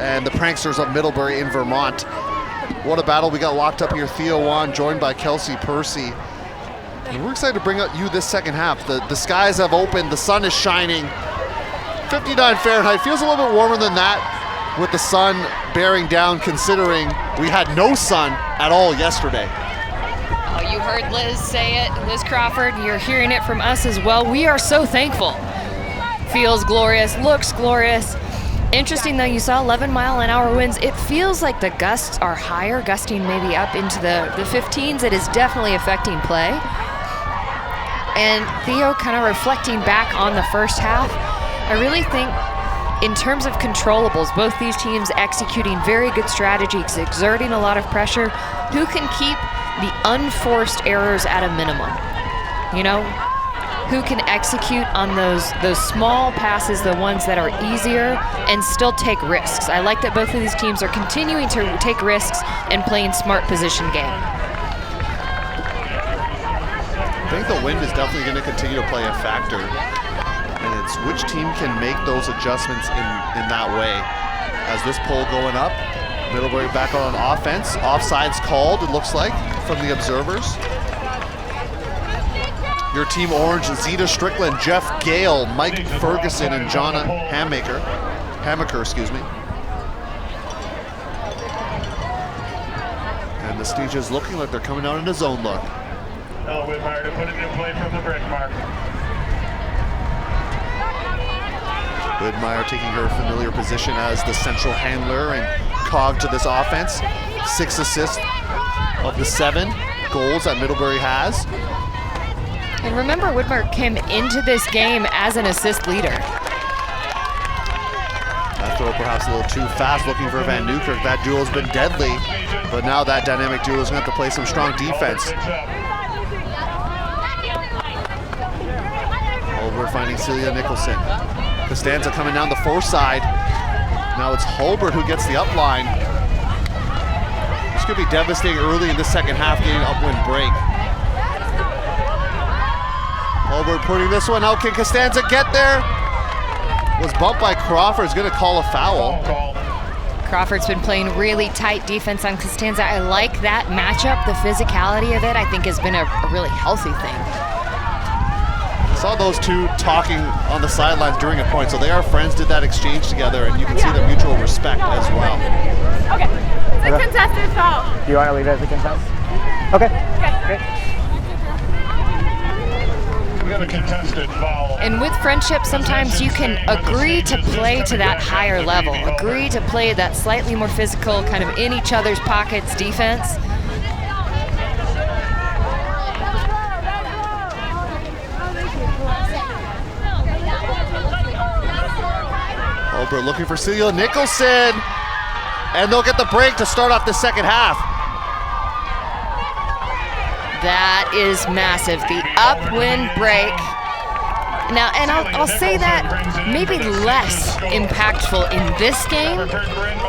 and the Pranksters of Middlebury in Vermont. What a battle we got locked up here. Theo Wan joined by Kelsey Percy. And we're excited to bring up you this second half. The skies have opened, the sun is shining. 59 Fahrenheit, feels a little bit warmer than that, with the sun bearing down, considering we had no sun at all yesterday. Oh, you heard Liz say it, Liz Crawford. You're hearing it from us as well. We are so thankful. Feels glorious, looks glorious. Interesting though, you saw 11-mile-an-hour winds. It feels like the gusts are higher, gusting maybe up into the 15s. It is definitely affecting play. And Theo kind of reflecting back on the first half, I really think in terms of controllables, both these teams executing very good strategies, exerting a lot of pressure. Who can keep the unforced errors at a minimum? You know, who can execute on those small passes, the ones that are easier, and still take risks. I like that both of these teams are continuing to take risks and playing smart position game. I think the wind is definitely going to continue to play a factor. And it's which team can make those adjustments in that way. As this poll going up, Middlebury back on offense. Offsides called, it looks like, from the observers. Your team orange, Zeta Strickland, Jeff Gale, Mike Ferguson, and Jonna Hamaker, excuse me. And the Sneetches looking like they're coming out in a zone look. Whitmire to put it in play from the brick mark. Whitmire taking her familiar position as the central handler and cog to this offense. 6 assists of the 7. goals that Middlebury has. And remember, Whitmer came into this game as an assist leader. That throw perhaps a little too fast, looking for Van Newkirk. That duo has been deadly, but now that dynamic duo is going to have to play some strong defense. Holbert finding Celia Nicholson. Costanza coming down the far side. Now it's Holbert who gets the up line. This could be devastating early in the second half, getting an upwind break. Holbert putting this one out. Can Costanza get there? Was bumped by Crawford. Is going to call a foul. Crawford's been playing really tight defense on Costanza. I like that matchup. The physicality of it, I think, has been a really healthy thing. I saw those two talking on the sidelines during a point, so they are friends, did that exchange together, and you can see the mutual respect as well. Okay, it's a contested foul. Do you want to leave it as a contest? Okay. Great. We have a contested foul. And with friendship, sometimes you can agree to play to that higher level, agree to play that slightly more physical, kind of in each other's pockets defense. Holbert looking for Celia Nicholson, and they'll get the break to start off the second half. That is massive, the upwind break. Now, and I'll say that maybe less impactful in this game,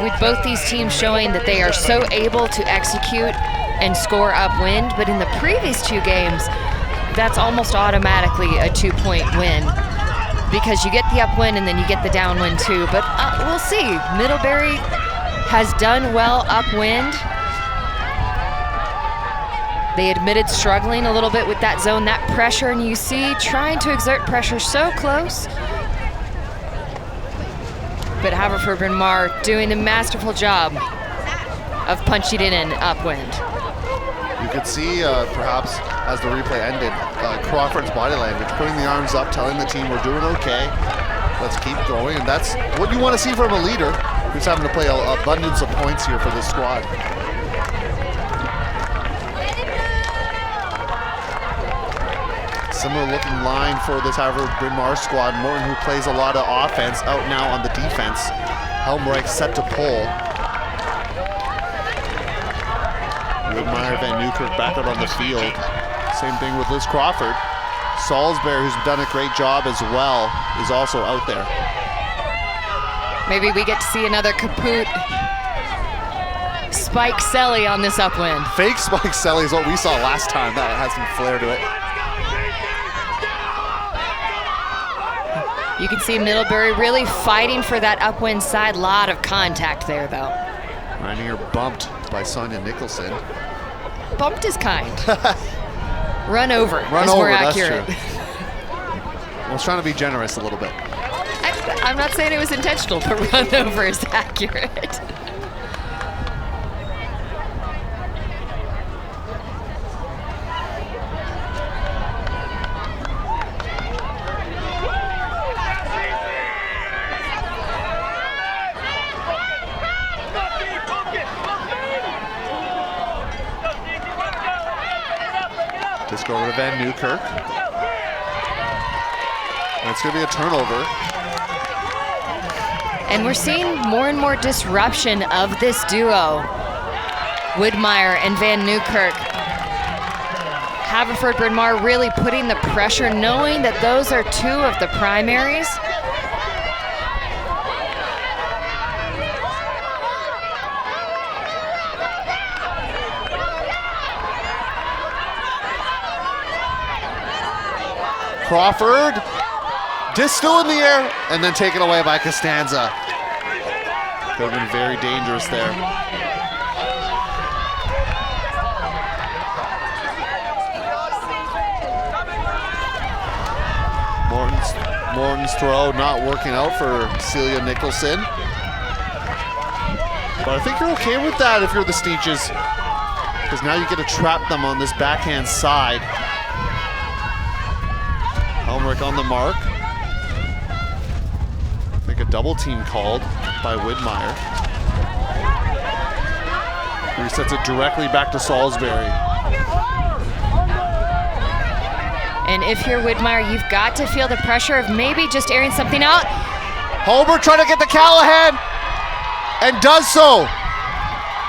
with both these teams showing that they are so able to execute and score upwind, but in the previous two games, that's almost automatically a 2-point win, because you get the upwind and then you get the downwind too. But we'll see. Middlebury has done well upwind. They admitted struggling a little bit with that zone, that pressure, and you see trying to exert pressure so close. But Haverford Bryn Mawr doing the masterful job of punching it in upwind. You could see, perhaps, as the replay ended, Crawford's body language, putting the arms up, telling the team we're doing okay, let's keep going, and that's what you want to see from a leader who's having to play an abundance of points here for this squad. Similar looking line for this Haverford Bryn Mawr squad. Morton, who plays a lot of offense, out now on the defense. Helmreich set to pull. Whitmire, Van Newkirk back out on the field. Same thing with Liz Crawford. Salisbury, who's done a great job as well, is also out there. Maybe we get to see another kaput Spike Selly on this upwind. Fake Spike Selly is what we saw last time. That has some flair to it. You can see Middlebury really fighting for that upwind side. Lot of contact there, though. Reininger bumped by Sonia Nicholson. Bumped is kind. Run over Run is over, more accurate. That's true. I was trying to be generous a little bit. I'm not saying it was intentional, but run over is accurate. Disco over to Van Newkirk. And it's going to be a turnover. And we're seeing more and more disruption of this duo. Whitmire and Van Newkirk. Haverford Bryn Mawr really putting the pressure, knowing that those are two of the primaries. Crawford, disc still in the air, and then taken away by Costanza. Could have been very dangerous there. Morton's throw not working out for Celia Nicholson. But I think you're okay with that if you're the Sneetches, because now you get to trap them on this backhand side. Helmreich on the mark. I think a double team called by Whitmire. He sets it directly back to Salisbury. And if you're Widmeyer, you've got to feel the pressure of maybe just airing something out. Holbert trying to get the Callahan, and does so.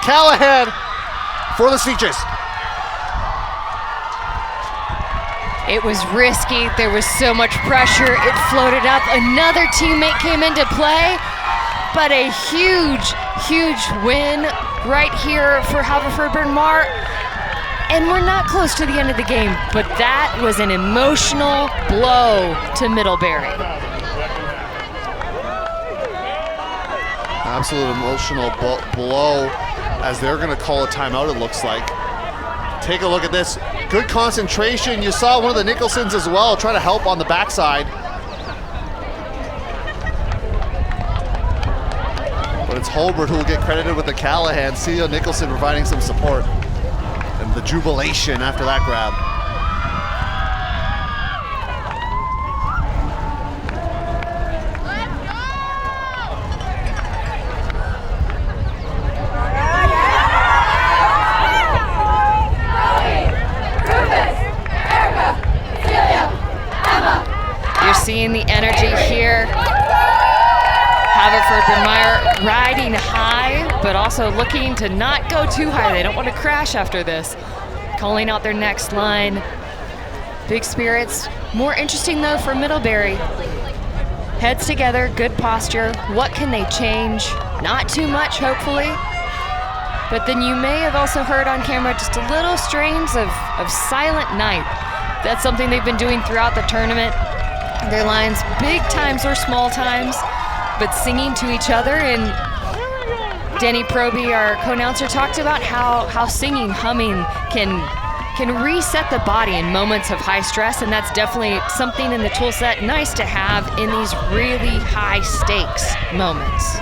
Callahan for the Sneetches. It was risky. There was so much pressure. It floated up. Another teammate came into play, but a huge, huge win right here for Haverford Bryn Mawr. And we're not close to the end of the game, but that was an emotional blow to Middlebury. Absolute emotional blow as they're going to call a timeout, it looks like. Take a look at this. Good concentration. You saw one of the Nicholsons as well try to help on the backside. But it's Holbert who will get credited with the Callahan. Celia Nicholson providing some support. And the jubilation after that grab. Seeing the energy here. Haverford Bryn Mawr riding high, but also looking to not go too high. They don't want to crash after this. Calling out their next line. Big spirits. More interesting though for Middlebury. Heads together, good posture. What can they change? Not too much, hopefully. But then you may have also heard on camera just a little strains of Silent Night. That's something they've been doing throughout the tournament. Their lines, big times or small times, but singing to each other. And Danny Proby, our co-announcer, talked about how singing, humming can reset the body in moments of high stress, and that's definitely something in the tool set nice to have in these really high stakes moments.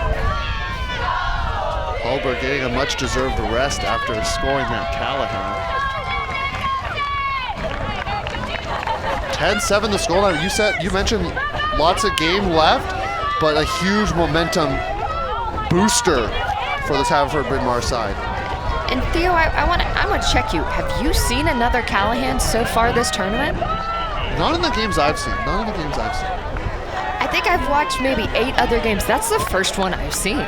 Holbert getting a much deserved rest after scoring that Callahan. 10-7 the scoreline. You mentioned lots of game left, but a huge momentum booster for this Haverford Bryn Mawr side. And Theo, I want to check you. Have you seen another Callahan so far this tournament? Not in the games I've seen. Not in the games I've seen. I think I've watched maybe 8 other games. That's the first one I've seen.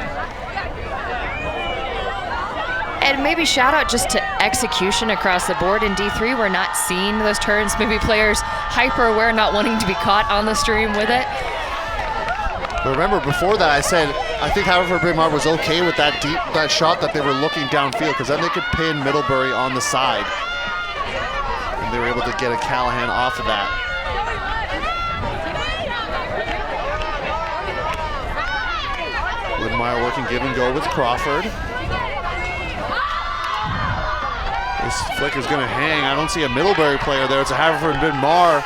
And maybe shout out just to execution across the board in D3. We're not seeing those turns. Maybe players hyper aware, not wanting to be caught on the stream with it. But remember, before that, I said I think Haverford Bryn Mawr was okay with that shot that they were looking downfield, because then they could pin Middlebury on the side, and they were able to get a Callahan off of that. Widmeyer working give and go with Crawford. This flicker's gonna hang. I don't see a Middlebury player there. It's a Haverford Bryn Mawr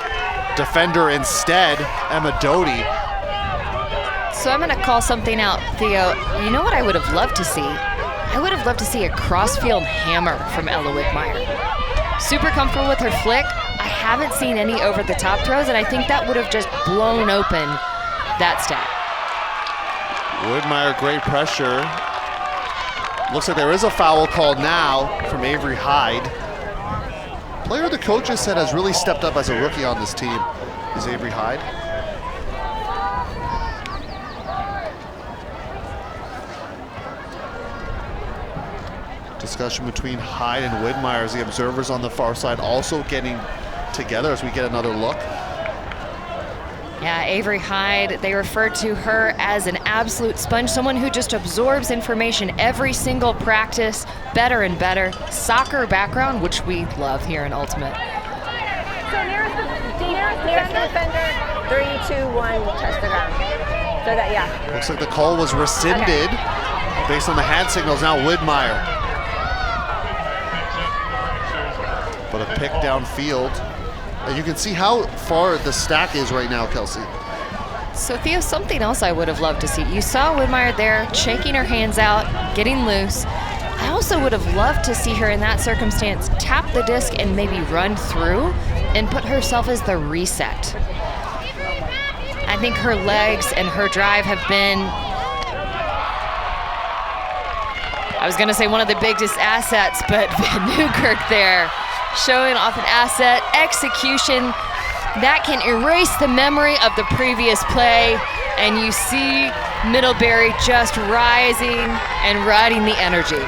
defender instead, Emma Doty. So I'm gonna call something out, Theo. You know what I would have loved to see? I would have loved to see a crossfield hammer from Ella Widmeyer. Super comfortable with her flick. I haven't seen any over-the-top throws, and I think that would have just blown open that stat. Widmeyer, great pressure. Looks like there is a foul called now from Avery Hyde. Player the coaches said has really stepped up as a rookie on this team is Avery Hyde. Discussion between Hyde and Widmeyer as the observers on the far side also getting together as we get another look. Yeah, Avery Hyde, they refer to her as an absolute sponge, someone who just absorbs information every single practice, better and better. Soccer background, which we love here in Ultimate. So nearest defender, 3, 2, 1, touch the ground. So that, yeah. Looks like the call was rescinded based on the hand signals. Now Widmeyer. But a pick downfield. And you can see how far the stack is right now, Kelsey. So Theo, something else I would have loved to see. You saw Widmeyer there, shaking her hands out, getting loose. I also would have loved to see her in that circumstance tap the disc and maybe run through and put herself as the reset. I think her legs and her drive have been, I was gonna say one of the biggest assets, but Van Newkirk there showing off an asset, execution. that can erase the memory of the previous play, and you see Middlebury just rising and riding the energy.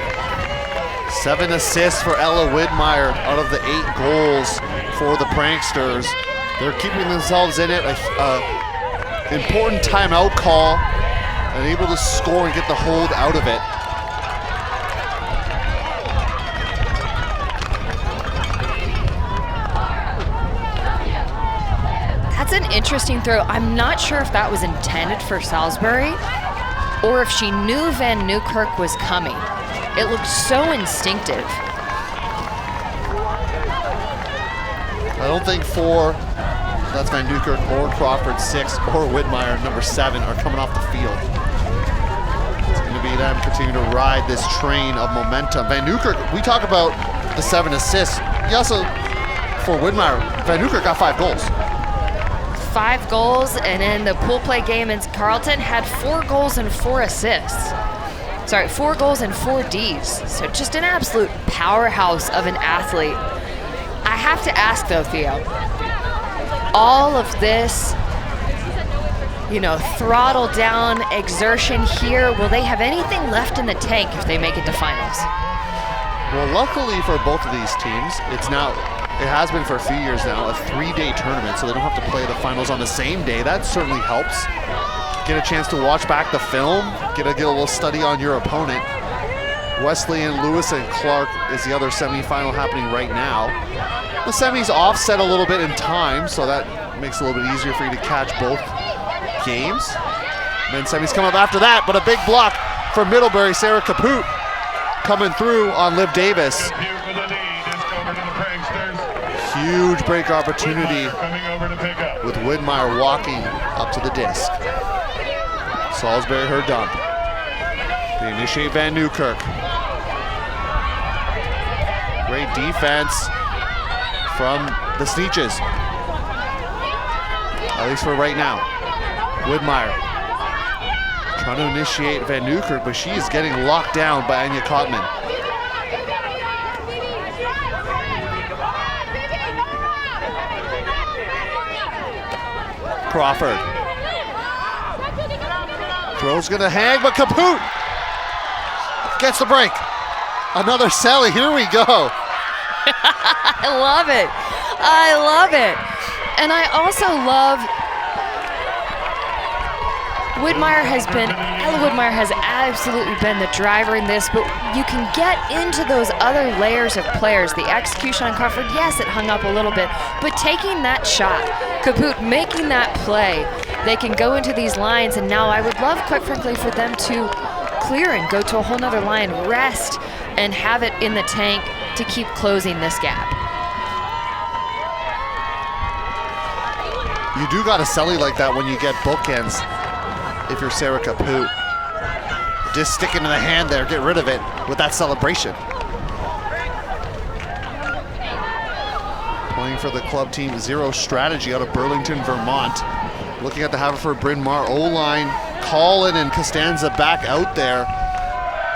7 assists for Ella Widmeyer out of the 8 goals for the Pranksters. They're keeping themselves in it. Important timeout call, and able to score and get the hold out of it. That's an interesting throw. I'm not sure if that was intended for Salisbury or if she knew Van Newkirk was coming. It looked so instinctive. I don't think 4, that's Van Newkirk or Crawford, 6, or Widmeyer, number 7, are coming off the field. It's going to be them continuing to ride this train of momentum. Van Newkirk, we talk about the 7 assists. He also, for Widmeyer, Van Newkirk got 5 goals. 5 goals, and in the pool play game in Carleton had 4 goals and 4 assists. Sorry, 4 goals and 4 Ds. So just an absolute powerhouse of an athlete. I have to ask though, Theo, all of this, throttle down exertion here, will they have anything left in the tank if they make it to finals? Well, luckily for both of these teams, it has been for a few years now, a 3-day tournament, so they don't have to play the finals on the same day. That certainly helps. Get a chance to watch back the film, get a little study on your opponent. Wesleyan, Lewis, and Clark is the other semifinal happening right now. The semis offset a little bit in time, so that makes it a little bit easier for you to catch both games. And then semis come up after that, but a big block from Middlebury. Sarah Kaput coming through on Liv Davis. Huge break opportunity with Widmeyer walking up to the disc. Salisbury her dump. They initiate Van Newkirk. Great defense from the Sneetches. At least for right now. Widmeyer trying to initiate Van Newkirk, but she is getting locked down by Anya Kottman. Crawford. Throw's gonna hang, but Kaput gets the break. Another Sally, here we go. I love it. I love it. And I also love Ella Widmeyer has absolutely been the driver in this, but you can get into those other layers of players. The execution on Crawford, yes, it hung up a little bit, but taking that shot, Kaput making that play, they can go into these lines, and now I would love, quite frankly, for them to clear and go to a whole nother line, rest, and have it in the tank to keep closing this gap. You do got a celly like that when you get bookends. If you're Sarah Kaput, just stick it in the hand there, get rid of it with that celebration. Playing for the club team, Zero Strategy out of Burlington, Vermont. Looking at the Haverford Bryn Mawr O-line, Collin and Costanza back out there.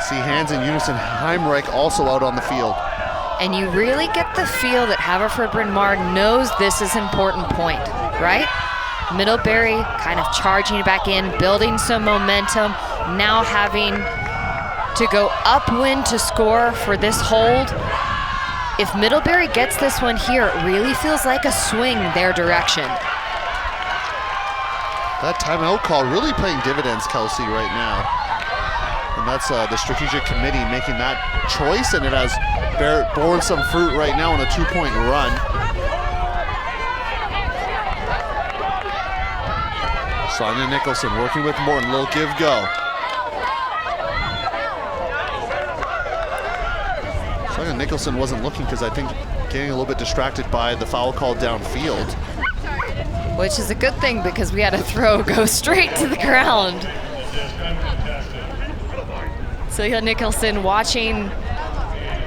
See hands in unison, Heimreich also out on the field. And you really get the feel that Haverford Bryn Mawr knows this is an important point, right? Middlebury kind of charging back in, building some momentum, now having to go upwind to score for this hold. If Middlebury gets this one here, it really feels like a swing their direction. That timeout call really paying dividends, Kelsey, right now. And that's the strategic committee making that choice, and it has borne some fruit right now on a 2-point run. Sonia Nicholson working with Morton, little give go. Sonia Nicholson wasn't looking because I think getting a little bit distracted by the foul call downfield. Which is a good thing because we had a throw go straight to the ground. Celia Nicholson watching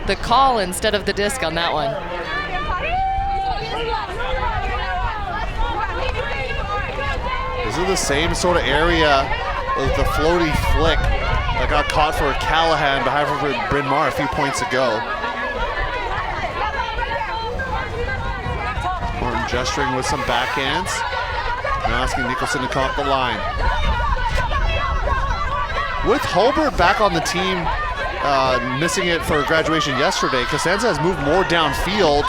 the call instead of the disc on that one. This is the same sort of area with the floaty flick that got caught for Callahan behind Bryn Mawr a few points ago. Martin Gesturing with some backhands. Now asking Nicholson to come up the line. With Hulbert back on the team, missing it for graduation yesterday, Costanza has moved more downfield,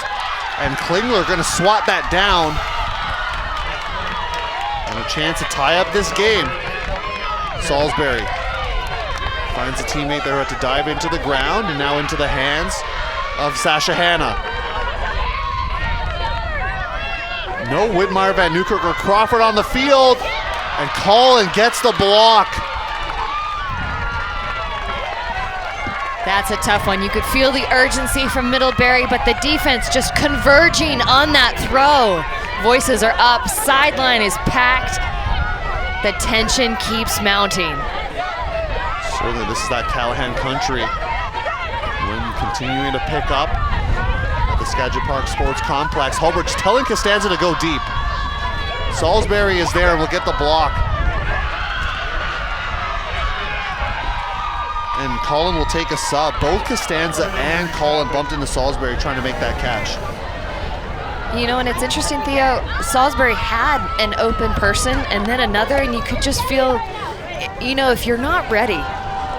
and Klingler going to swat that down. And a chance to tie up this game. Salisbury finds a teammate there who had to dive into the ground, and now into the hands of Sasha Hanna. No Whitmire, Van Newkirk, or Crawford on the field, and Colin gets the block. That's a tough one. You could feel the urgency from Middlebury, but the defense just converging on that throw. Voices are up, sideline is packed. The tension keeps mounting. Certainly, this is that Callahan country. Wind continuing to pick up at the Skagit Park Sports Complex. Hulbert just telling Costanza to go deep. Salisbury is there and will get the block. And Colin will take a sub. Both Costanza and Colin bumped into Salisbury trying to make that catch. You know, and it's interesting, Theo, Salisbury had an open person and then another, and you could just feel, you know, if you're not ready,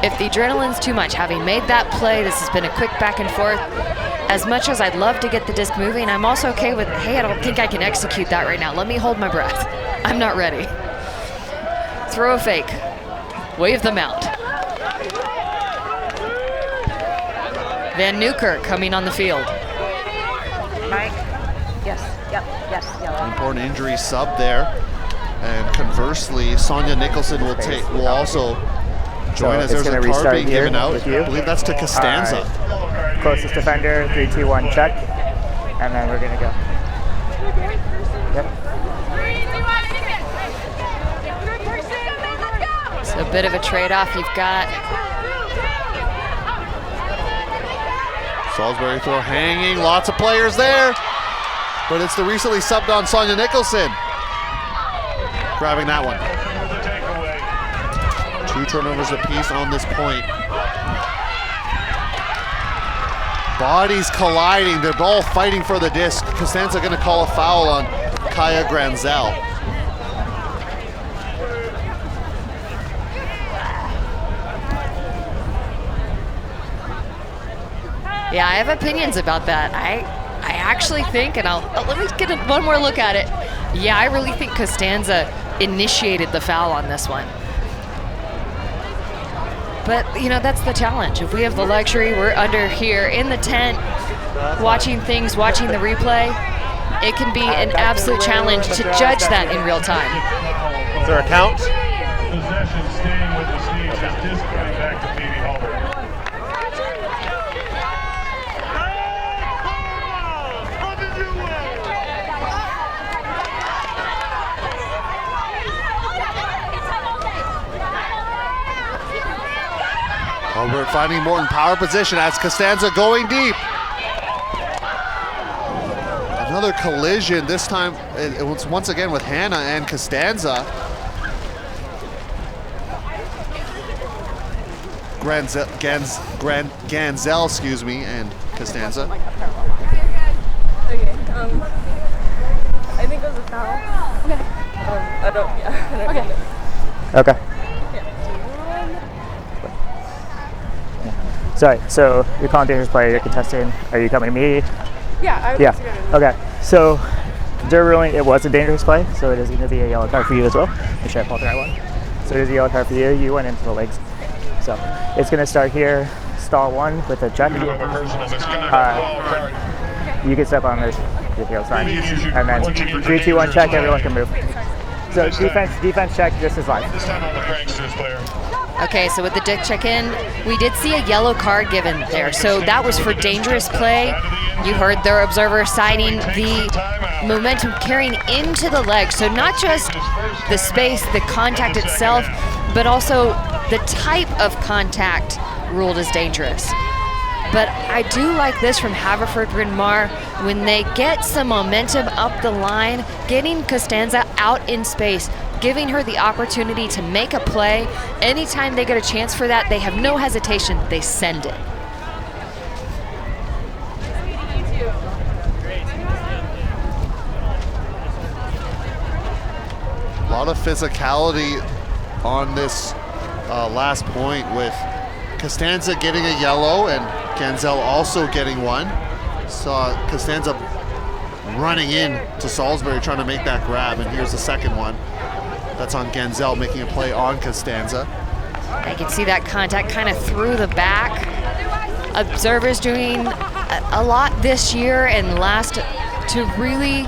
if the adrenaline's too much, having made that play, this has been a quick back and forth. As much as I'd love to get the disc moving, I'm also okay with, hey, I don't think I can execute that right now. Let me hold my breath. I'm not ready. Throw a fake. Wave them out. Van Newkirk coming on the field. Mike? Yes, yep, yes, yellow. Important injury sub there. And conversely, Sonia Nicholson will also join as there's a card being given out. I believe that's to Costanza. Right. Closest defender, 3, 2, 1, check. And then we're gonna go. Yep. It's a bit of a trade-off. You've got Salisbury throw hanging, lots of players there. But it's the recently subbed on Sonia Nicholson grabbing that one. 2 turnovers apiece on this point. Bodies colliding, they're all fighting for the disc. Costanza gonna call a foul on Kaya Granzel. Yeah, I have opinions about that. I actually think, and let me get one more look at it. Yeah, I really think Costanza initiated the foul on this one. But, you know, that's the challenge. If we have the luxury, we're under here in the tent, watching things, watching the replay, it can be an absolute challenge to judge that in real time. Is there a count? Possession staying with the Sneetches. Disc coming back to Phoebe Hulbert. Hulbert finding Morton power position as Costanza going deep. Another collision, this time it was once again with Hanna and Costanza. Ganzel, excuse me, and Costanza. Okay, I think it was a foul. Okay. I don't, okay. Okay. Sorry, so you're calling dangerous play, you're contesting. Are you coming to me? Yeah, I would Yeah. consider it. Okay. So they're ruling it was a dangerous play, so it is going to be a yellow card for you as well. Make sure I pulled the right one. So it is a yellow card for you. You went into the legs. So it's going to start here. Stall 1 with a check. You can step on this. It's fine. And then 3, 2, 1 check. Everyone can move. So defense check. This is live. This time on the Pranksters player. Okay, so with the dick check-in, we did see a yellow card given there. So that was for dangerous play. You heard their observer citing the momentum carrying into the leg. So not just the space, the contact itself, but also the type of contact ruled as dangerous. But I do like this from Haverford, Bryn Mawr, when they get some momentum up the line, getting Costanza out in space, giving her the opportunity to make a play. Anytime they get a chance for that, they have no hesitation, they send it. lot of physicality on this last point, with Costanza getting a yellow and Ganzel also getting one. Saw Costanza running in to Salisbury trying to make that grab, and here's the second one. That's on Ganzel making a play on Costanza. I can see that contact kind of through the back. Observers doing a lot this year and last to really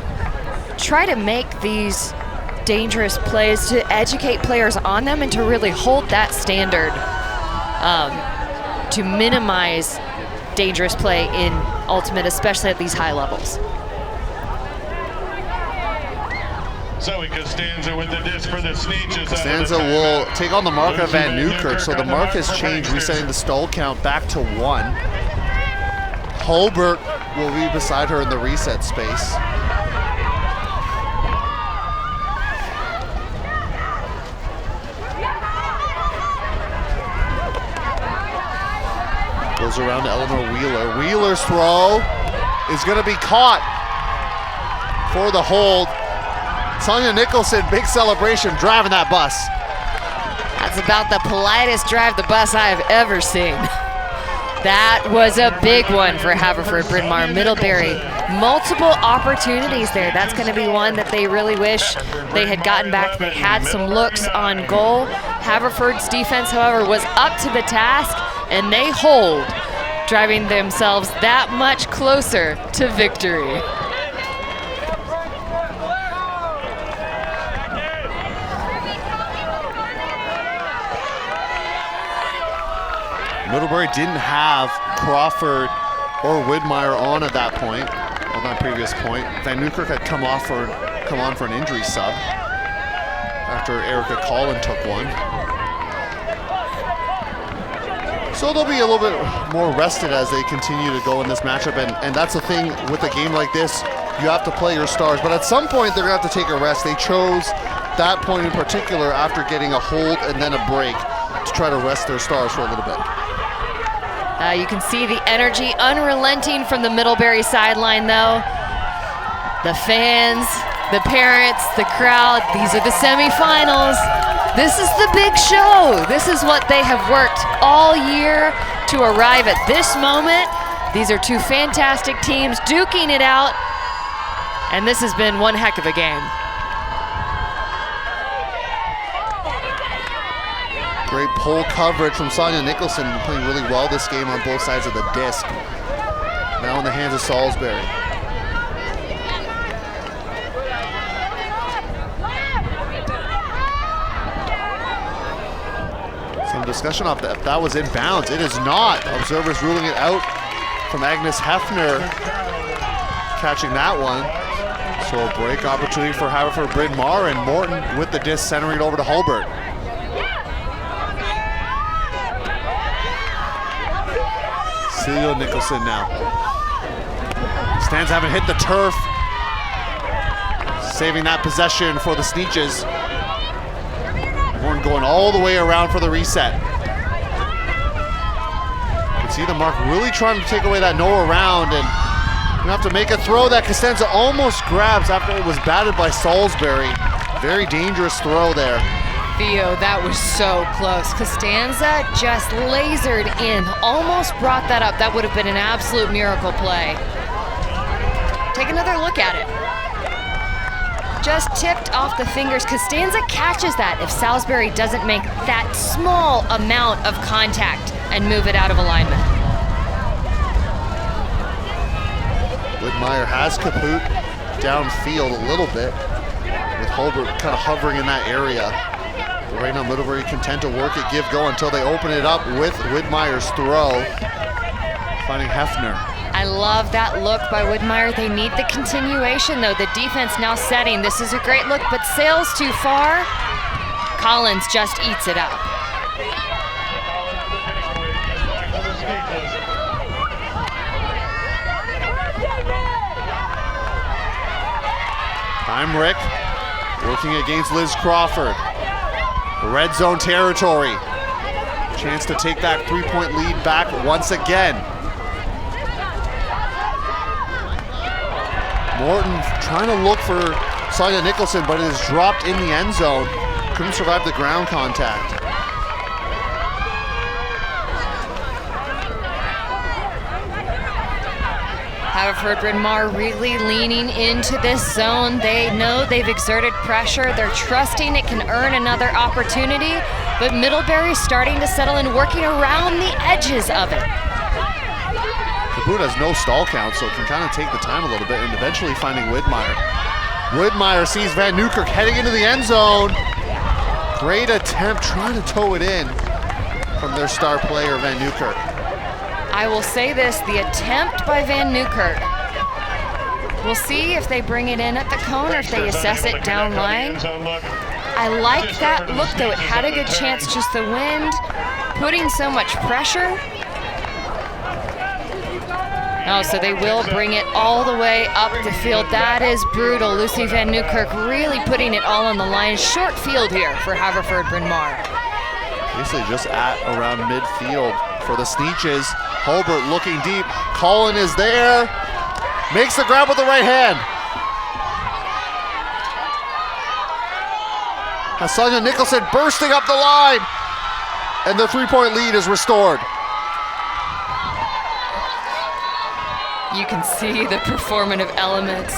try to make these dangerous plays, to educate players on them and to really hold that standard to minimize dangerous play in Ultimate, especially at these high levels. Zoe Costanza with the disc for the Sneetches. Costanza will take on the mark of Van Newkirk, so the mark has changed, resetting the stall count back to 1. Holbert will be beside her in the reset space. Goes around to Eleanor Wheeler. Wheeler's throw is going to be caught for the hold. Sonia Nicholson, big celebration, driving that bus. That's about the politest drive the bus I have ever seen. That was a big one for Haverford, Bryn Mawr, Middlebury. Multiple opportunities there. That's going to be one that they really wish they had gotten back. They had some looks on goal. Haverford's defense, however, was up to the task, and they hold, driving themselves that much closer to victory. Middlebury didn't have Crawford or Widmeyer on at that point, on that previous point. Van Newkirk had come on for an injury sub after Erica Collin took one. So they'll be a little bit more rested as they continue to go in this matchup, and that's the thing with a game like this, you have to play your stars, but at some point they're gonna have to take a rest. They chose that point in particular after getting a hold and then a break to try to rest their stars for a little bit. You can see the energy unrelenting from the Middlebury sideline though. The fans, the parents, the crowd, these are the semifinals. This is the big show. This is what they have worked all year to arrive at this moment. These are two fantastic teams duking it out, and this has been one heck of a game. Great pole coverage from Sonia Nicholson, playing really well this game on both sides of the disc. Now in the hands of Salisbury. Some discussion off that, if that was in bounds. It is not. Observers ruling it out from Agnes Hefner catching that one. So a break opportunity for Haverford, Bryn Mawr, and Morton with the disc centering it over to Holbert. Celia Nicholson now. Stands haven't hit the turf. Saving that possession for the Sneetches. Morton going all the way around for the reset. You can see the mark really trying to take away that no around, and gonna have to make a throw that Costanza almost grabs after it was batted by Salisbury. Very dangerous throw there. Theo, that was so close. Costanza just lasered in, almost brought that up. That would have been an absolute miracle play. Take another look at it. Just tipped off the fingers. Costanza catches that if Salisbury doesn't make that small amount of contact and move it out of alignment. Widmeyer has Kaput downfield a little bit, with Holbert kind of hovering in that area. But right now, Middlebury content to work it, give, go until they open it up with Widmeyer's throw, finding Hefner. I love that look by Widmeyer. They need the continuation though. The defense now setting. This is a great look, but sails too far. Collins just eats it up. Heimrich working against Liz Crawford. Red zone territory. Chance to take that three-point lead back once again. Morton trying to look for Sonia Nicholson, but it is dropped in the end zone. Couldn't survive the ground contact. Haverford, Bryn Mawr really leaning into this zone. They know they've exerted pressure. They're trusting it can earn another opportunity, but Middlebury's starting to settle in, working around the edges of it. The boot has no stall count, so it can kind of take the time a little bit and eventually finding Widmeyer. Widmeyer sees Van Newkirk heading into the end zone. Great attempt trying to toe it in from their star player, Van Newkirk. I will say this, the attempt by Van Newkirk. We'll see if they bring it in at the cone or if they assess it down line. I like that look though, it had a good chance, just the wind putting so much pressure. Oh, so they will bring it all the way up the field. That is brutal. Lucy Van Newkirk really putting it all on the line. Short field here for Haverford, Bryn Mawr. Basically just at around midfield for the Sneetches. Holbert looking deep. Colin is there. Makes the grab with the right hand. Sonia Nicholson bursting up the line. And the three-point lead is restored. You can see the performative elements.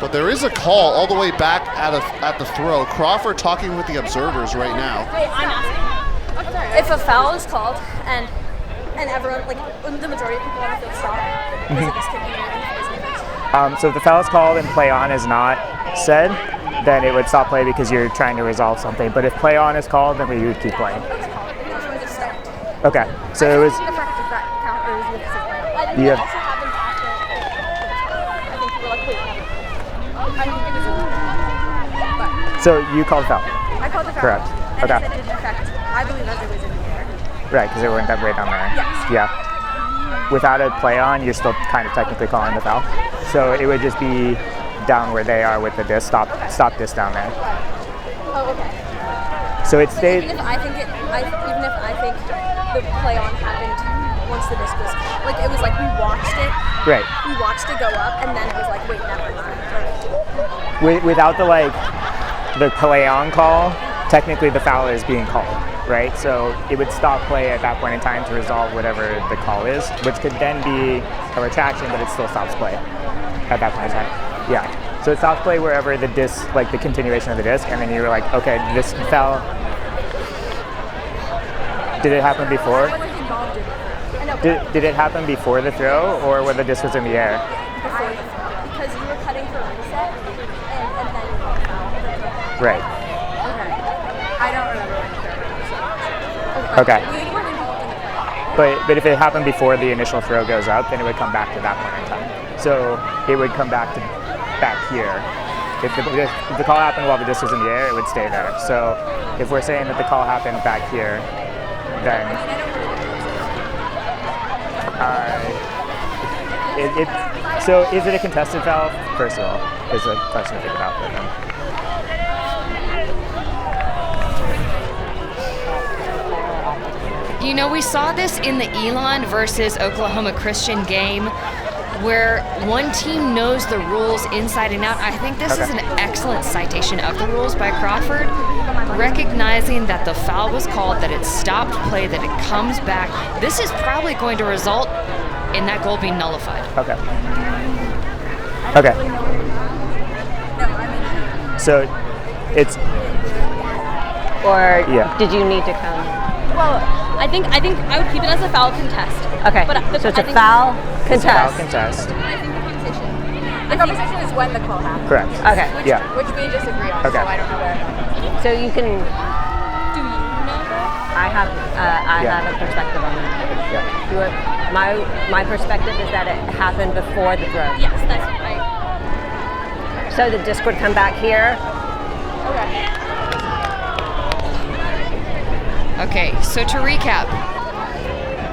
But there is a call all the way back at the throw. Crawford talking with the observers right now. Hey, I'm asking. If a foul is called and everyone, like the majority of people on the field stop, is it just kicking in? So if the foul is called and play on is not said, then it would stop play because you're trying to resolve something. But if play on is called, then we would keep playing. Okay, so it was. You have. So you called foul? I called the foul. Correct. And Okay. it said didn't affect. I believe that it was in the air. Right, because it went that way down there. Yes. Yeah. Without a play on, you're still kind of technically calling the foul. So it would just be down where they are with the disc. Stop disc down there. Oh, okay. So it stayed. Even if I think the play on happened once the disc was, like it was like we watched it. Right. We watched it go up, and then it was like, wait, never mind. Without the play on call, technically the foul is being called, right? So it would stop play at that point in time to resolve whatever the call is, which could then be a retraction, but it still stops play at that point in time. Yeah. So it stops play wherever the disc, like the continuation of the disc, and then you were like, okay, this fell. Did it happen before? Did it happen before the throw, or when the disc was in the air? Before, because you were cutting for reset, and then you called foul. Right. Okay. I don't remember when the Okay. We weren't involved in the play. But if it happened before the initial throw goes up, then it would come back to that point in time. So it would come back here. If the call happened while the disc was in the air, it would stay there. So if we're saying that the call happened back here, then so is it a contested foul? First of all, is a question to think about. You know, we saw this in the Elon versus Oklahoma Christian game where one team knows the rules inside and out. I think this is an excellent citation of the rules by Crawford, recognizing that the foul was called, that it stopped play, that it comes back. This is probably going to result in that goal being nullified. Okay. Okay. So it's. Or Yeah. did you need to come? Well, I think I would keep it as a foul contest. Okay. But So it's a foul It's a foul contest. contest. I think the conversation. The conversation is when the call happened. Correct. Okay. Yeah. Which we disagree on, Okay. so I don't know where. So you can. Do you know that? I have Yeah. have a perspective on that. Yeah. You have, my perspective is that it happened before the throw. Yes, that's right. So the disc would come back here. Okay, so to recap,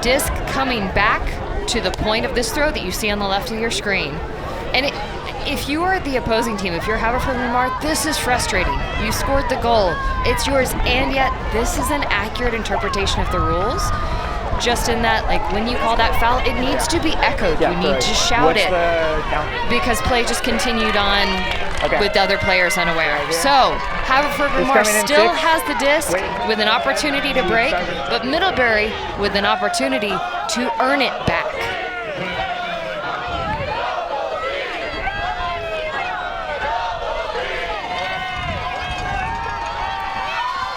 disc coming back to the point of this throw that you see on the left of your screen. And if you are the opposing team, if you're Haverford Bryn Mawr, this is frustrating. You scored the goal, it's yours, and yet this is an accurate interpretation of the rules. just in that, like, when you call that foul, it needs to be echoed. You need to shout it. Because play just continued on with other players unaware. So, Haverford Bryn Mawr still has the disc with an opportunity to break, but Middlebury with an opportunity to earn it back.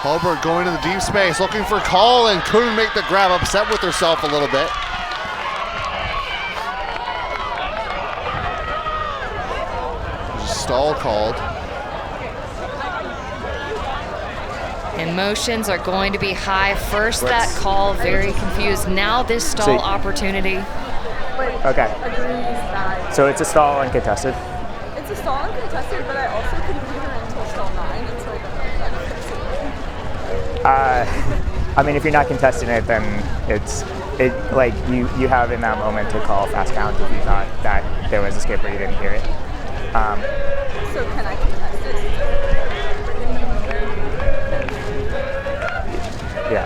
Holbert going to the deep space, looking for call and couldn't make the grab, upset with herself a little bit. Stall called. Emotions are going to be high. First that call, very confused. Now this stall opportunity. Okay. So it's a stall uncontested. It's a stall uncontested, but I also can leave her until stall 9 until I mean, if you're not contesting it, then like you have in that moment to call fast count if you thought that there was a skip or you didn't hear it. So can I contest it? Yeah.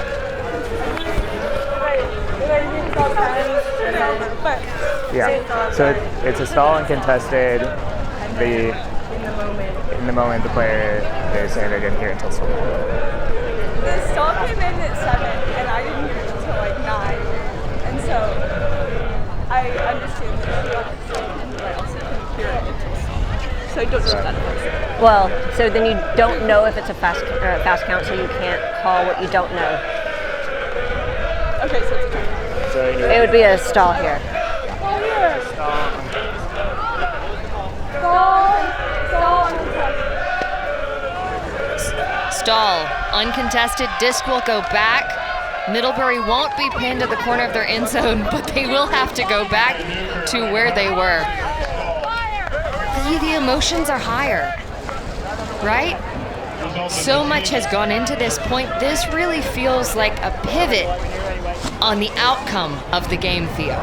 Yeah. So it's a stall uncontested. In the moment the player is saying they didn't hear it until stall 9. The stall came in at 7 and I didn't hear it until like 9. And so I understand that she got it but I also couldn't hear it until stall 9. So I don't know if that works. Well, so then you don't know if it's a fast count, so you can't call what you don't know. Okay, so it's a time. It would be a stall here. Stall, uncontested, disc will go back. Middlebury won't be pinned at the corner of their end zone, but they will have to go back to where they were. The emotions are higher, right? So much has gone into this point. This really feels like a pivot on the outcome of the game, Theo.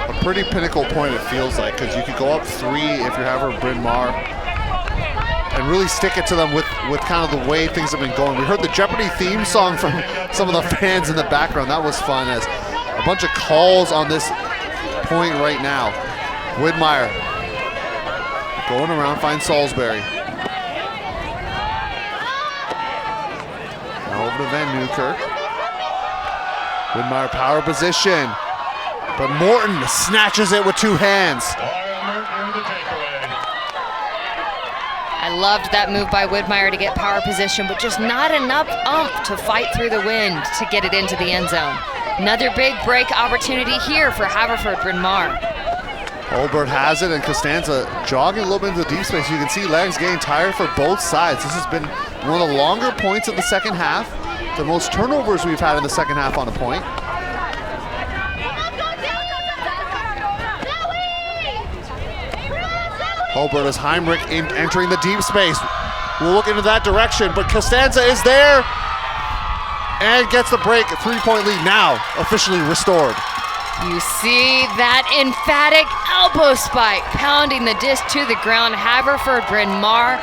A pretty pinnacle point it feels like, because you could go up 3 if you're Haverford Bryn Mawr and really stick it to them with kind of the way things have been going. We heard the Jeopardy theme song from some of the fans in the background. That was fun, as a bunch of calls on this point right now. Widmeyer going around, finds Salisbury. Now over to Van Newkirk. Widmeyer power position, but Morton snatches it with 2 hands. I loved that move by Widmeyer to get power position, but just not enough to fight through the wind to get it into the end zone. Another big break opportunity here for Haverford Bryn Mawr. Holbert has it, and Costanza jogging a little bit into the deep space. You can see legs getting tired for both sides. This has been one of the longer points of the second half. The most turnovers we've had in the second half on a point. Holbert as Heinrich entering the deep space. We'll look into that direction, but Costanza is there and gets the break. A 3-point lead now officially restored. You see that emphatic elbow spike pounding the disc to the ground. Haverford Bryn Mawr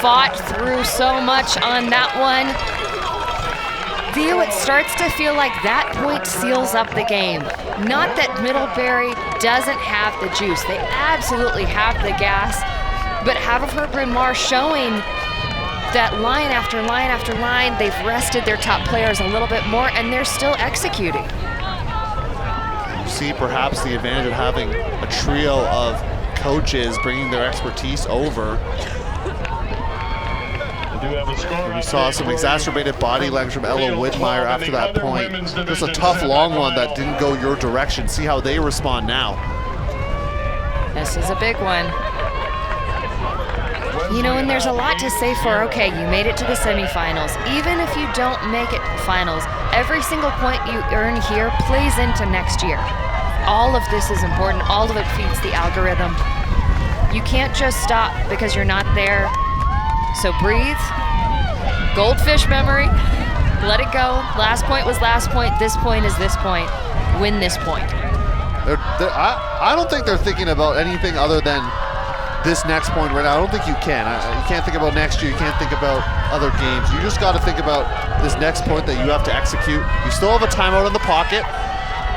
fought through so much on that one. Theo, it starts to feel like that point seals up the game. Not that Middlebury doesn't have the juice. They absolutely have the gas. But Haverford Bryn Mawr showing that line after line after line, they've rested their top players a little bit more, and they're still executing. You see perhaps the advantage of having a trio of coaches bringing their expertise over. We saw some exacerbated body language from Ella Widmeyer after that point. Just a tough long one that didn't go your direction. See how they respond now. This is a big one. You know, and there's a lot to say for, okay, you made it to the semifinals. Even if you don't make it to the finals, every single point you earn here plays into next year. All of this is important. All of it feeds the algorithm. You can't just stop because you're not there. So breathe, goldfish memory, let it go. Last point was last point, this point is this point. Win this point. I don't think they're thinking about anything other than this next point right now. I don't think you can. You can't think about next year. You can't think about other games. You just got to think about this next point that you have to execute. You still have a timeout in the pocket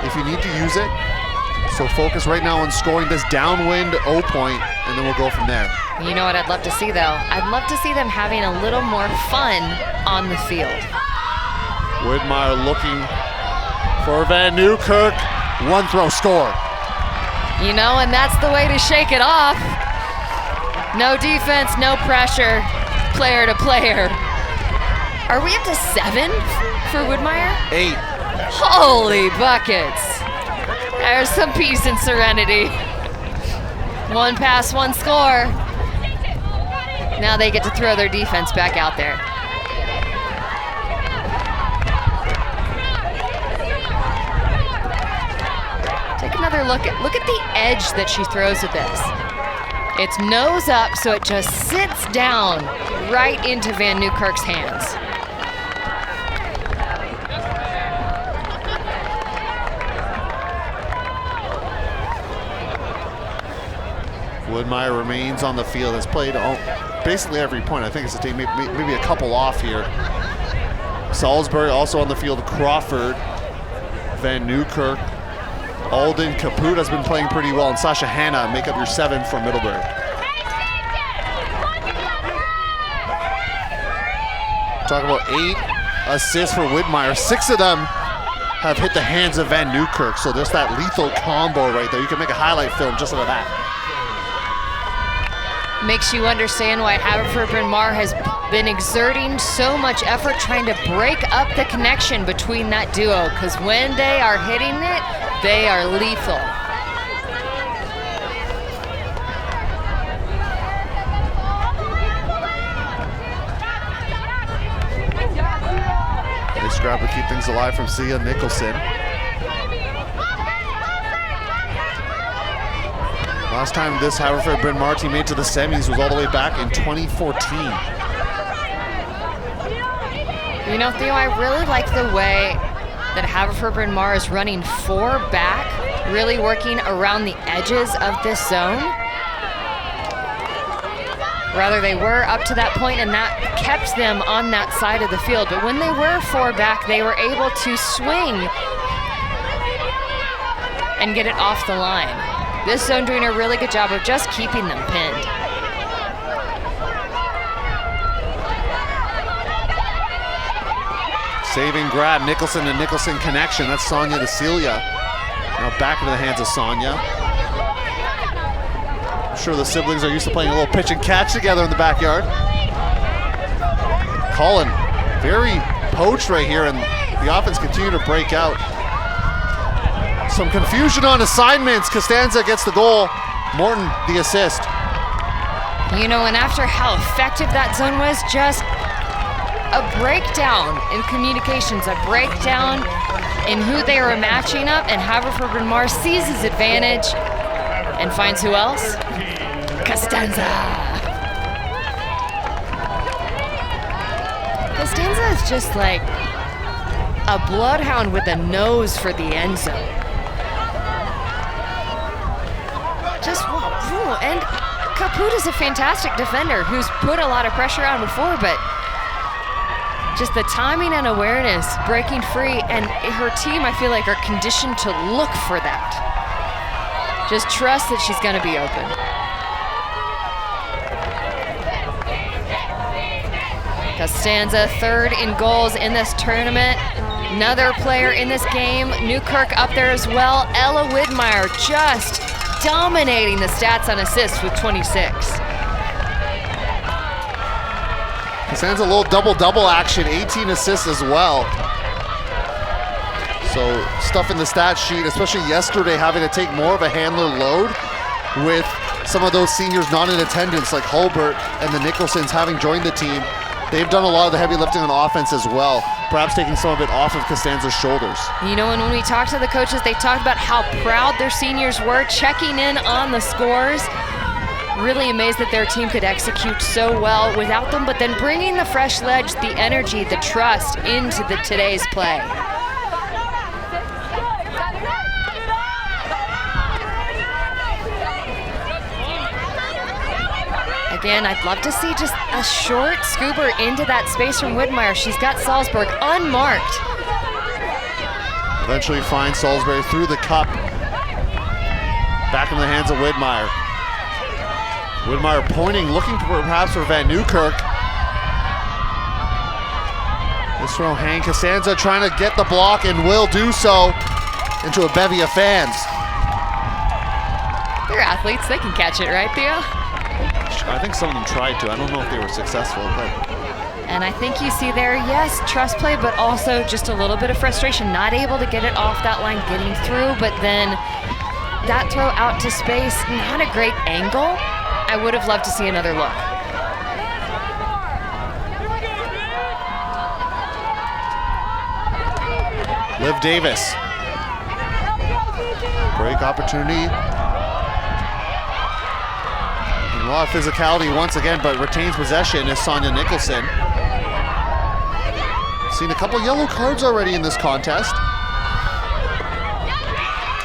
if you need to use it. So focus right now on scoring this downwind O point, and then we'll go from there. You know what I'd love to see, though? I'd love to see them having a little more fun on the field. Widmeyer looking for Van Newkirk. One throw, score. You know, and that's the way to shake it off. No defense, no pressure, player to player. Are we up to 7 for Widmeyer? 8. Holy buckets. There's some peace and serenity. One pass, one score. Now they get to throw their defense back out there. Take another look at the edge that she throws at this. It's nose up, so it just sits down right into Van Newkirk's hands. Widmeyer remains on the field, has played basically every point. I think it's a team, maybe a couple off here. Salisbury also on the field, Crawford, Van Newkirk, Alden, Caput has been playing pretty well, and Sasha Hanna make up your 7 for Middlebury. Talk about 8 assists for Widmeyer. 6 of them have hit the hands of Van Newkirk, so there's that lethal combo right there. You can make a highlight film just out of that. Makes you understand why Haverford Bryn Mawr has been exerting so much effort trying to break up the connection between that duo, because when they are hitting it, they are lethal. Nice grab to keep things alive from Sia Nicholson. Last time this Haverford Bryn Mawr team made to the semis was all the way back in 2014. You know, Theo, I really like the way that Haverford Bryn Mawr is running 4 back, really working around the edges of this zone. Rather, they were up to that point, and that kept them on that side of the field. But when they were 4 back, they were able to swing and get it off the line. This zone doing a really good job of just keeping them pinned. Saving grab, Nicholson to Nicholson connection. That's Sonia to Celia. Now back into the hands of Sonia. I'm sure the siblings are used to playing a little pitch and catch together in the backyard. Colin, very poached right here, and the offense continue to break out. Some confusion on assignments. Costanza gets the goal. Morton the assist. You know, and after how effective that zone was, just a breakdown in communications, a breakdown in who they were matching up, and Haverford Bryn Mawr sees his advantage and finds who else? Costanza. Costanza is just like a bloodhound with a nose for the end zone. Just wow, and Caput is a fantastic defender who's put a lot of pressure on before, but just the timing and awareness, breaking free, and her team, I feel like, are conditioned to look for that. Just trust that she's going to be open. Costanza, 3rd in goals in this tournament. Another player in this game, Newkirk up there as well. Ella Widmeyer just dominating the stats on assists with 26. Costanza a little double-double action, 18 assists as well. So stuff in the stat sheet, especially yesterday having to take more of a handler load with some of those seniors not in attendance like Hulbert and the Nicholsons having joined the team. They've done a lot of the heavy lifting on offense as well, perhaps taking some of it off of Costanza's shoulders. You know, and when we talked to the coaches, they talked about how proud their seniors were, checking in on the scores. Really amazed that their team could execute so well without them, but then bringing the fresh legs, the energy, the trust into today's play. Again, I'd love to see just a short scooper into that space from Widmeyer. She's got Salzburg unmarked. Eventually finds Salisbury through the cup. Back in the hands of Widmeyer. Widmeyer pointing, looking perhaps for Van Newkirk. This throw, Hank Costanza trying to get the block and will do so into a bevy of fans. They're athletes, they can catch it, right, Theo? I think some of them tried to. I don't know if they were successful, but. And I think you see there, yes, trust play, but also just a little bit of frustration, not able to get it off that line, getting through, but then that throw out to space, not a great angle. I would have loved to see another look. Liv Davis. Break opportunity. A lot of physicality once again, but retains possession is Sonia Nicholson. Seen a couple yellow cards already in this contest.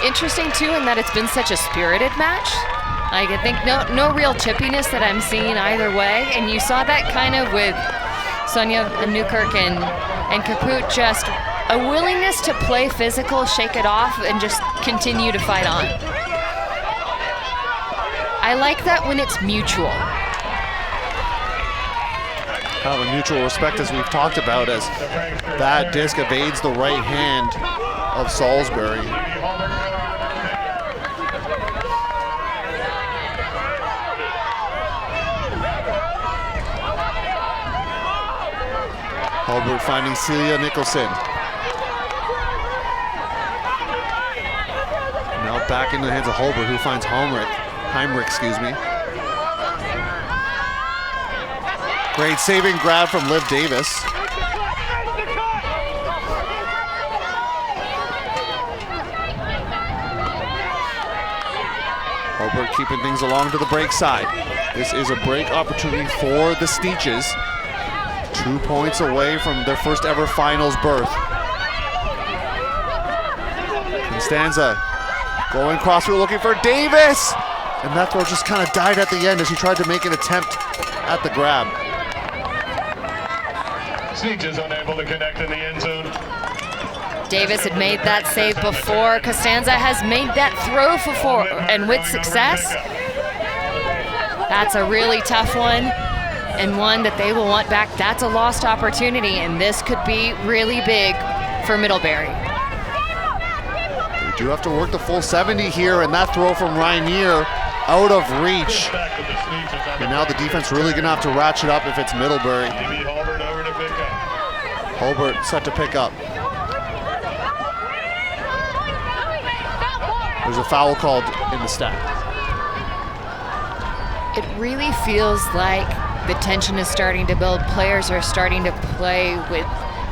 Interesting too in that it's been such a spirited match. Like, I think no real chippiness that I'm seeing either way, and you saw that kind of with Sonia Newkirk and Kaput, just a willingness to play physical, shake it off, and just continue to fight on. I like that when it's mutual. Kind of a mutual respect, as we've talked about, as that disc evades the right hand of Salisbury. Holbert finding Celia Nicholson. Now back into the hands of Holbert, who finds Heimrich, excuse me. Great saving grab from Liv Davis. Holbert keeping things along to the break side. This is a break opportunity for the Sneetches. 2 points away from their first ever finals berth. Constanza going crossfield looking for Davis! And that throw just kind of died at the end as she tried to make an attempt at the grab. Sneetches unable to connect in the end zone. Davis had made that save before. Costanza has made that throw before, and with success. That's a really tough one, and one that they will want back. That's a lost opportunity, and this could be really big for Middlebury. They do have to work the full 70 here, and that throw from Rainier out of reach. And now the defense really gonna have to ratchet up if it's Middlebury. Holbert set to pick up. There's a foul called in the stack. It really feels like the tension is starting to build. Players are starting to play with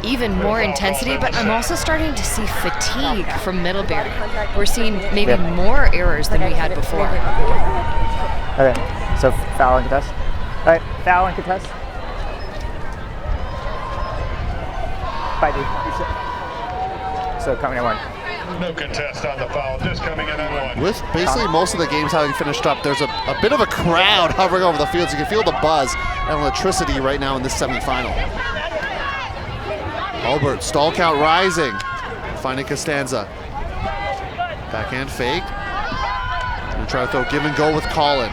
even more intensity, but I'm also starting to see fatigue from Middlebury. We're seeing maybe more errors than we had before. Okay, so foul and contest. All right, foul and contest. Bye, dude. So coming in one. No contest on the foul, just coming in on one. With basically most of the games having finished up, there's a bit of a crowd hovering over the field, so you can feel the buzz and electricity right now in this semifinal. Holbert, stall count rising, finding Costanza. Backhand fake. Gonna try to throw give and go with Colin.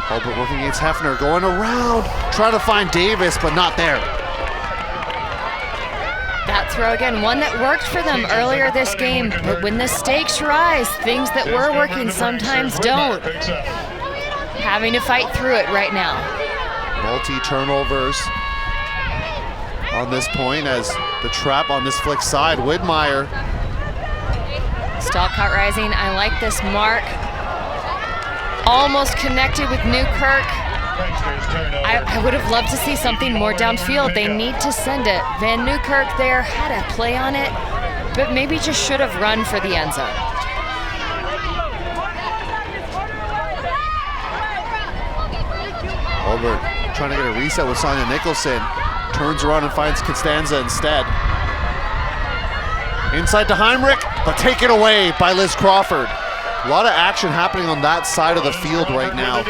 Holbert working against Hefner, going around, trying to find Davis, but not there. That throw again, one that worked for them earlier this game, but when the stakes rise, things that were working sometimes don't. Having to fight through it right now. Multi-turnovers on this point as the trap on this flick side. Widmeyer. Stall count rising, I like this mark. Almost connected with Newkirk. I would have loved to see something more downfield. They need to send it. Van Newkirk there had a play on it, but maybe just should have run for the end zone. Holbert trying to get a reset with Sonia Nicholson. Turns around and finds Costanza instead. Inside to Heimrich. but taken away by Liz Crawford. A lot of action happening on that side of the field right now.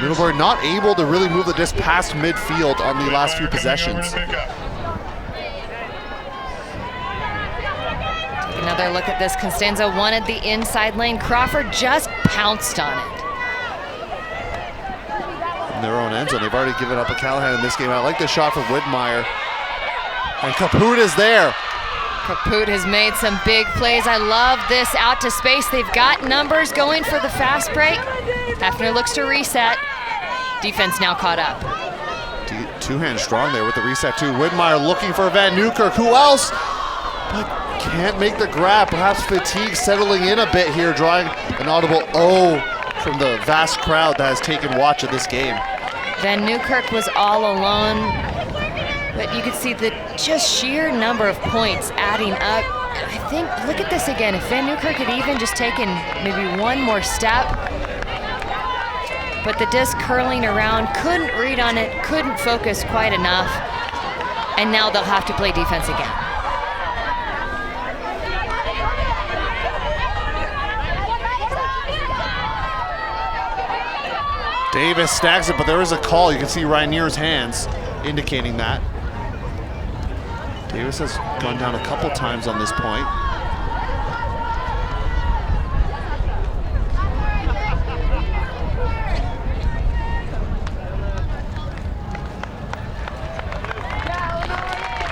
Middlebury not able to really move the disc past midfield on the last few possessions. Another look at this. Costanza wanted the inside lane. Crawford just pounced on it. In their own end zone, they've already given up a Callahan in this game. I like the shot from Widmeyer. And Kaput is there. Kaput has made some big plays. I love this out to space. They've got numbers going for the fast break. Hafner looks to reset. Defense now caught up. Two-hand strong there with the reset too. Widmeyer looking for Van Newkirk. Who else? But can't make the grab. Perhaps fatigue settling in a bit here, drawing an audible O from the vast crowd that has taken watch of this game. Van Newkirk was all alone, but you could see the just sheer number of points adding up. I think, look at this again. If Van Newkirk had even just taken maybe one more step, but the disc curling around, couldn't read on it, couldn't focus quite enough, and now they'll have to play defense again. Davis stacks it, but there is a call. You can see Rainier's hands indicating that. Davis has gone down a couple times on this point.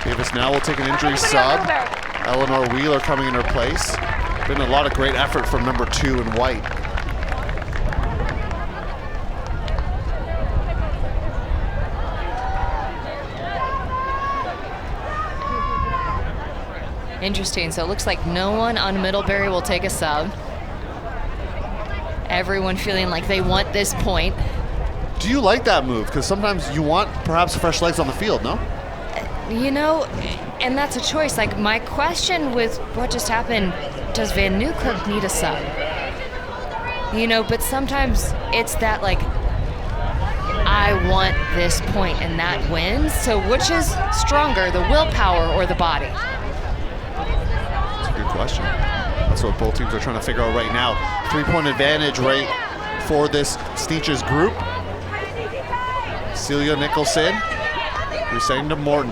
Davis now will take an injury sub. Eleanor Wheeler coming in her place. Been a lot of great effort from number 2 in white. Interesting, so it looks like no one on Middlebury will take a sub. Everyone feeling like they want this point. Do you like that move? Because sometimes you want perhaps fresh legs on the field, no? You know, and that's a choice. Like, my question with what just happened, does Van Newkirk need a sub? You know, but sometimes it's that, like, I want this point and that wins. So which is stronger, the willpower or the body? Good question. That's what both teams are trying to figure out right now. 3-point advantage right for this Sneetches group. Celia Nicholson resetting to Morton.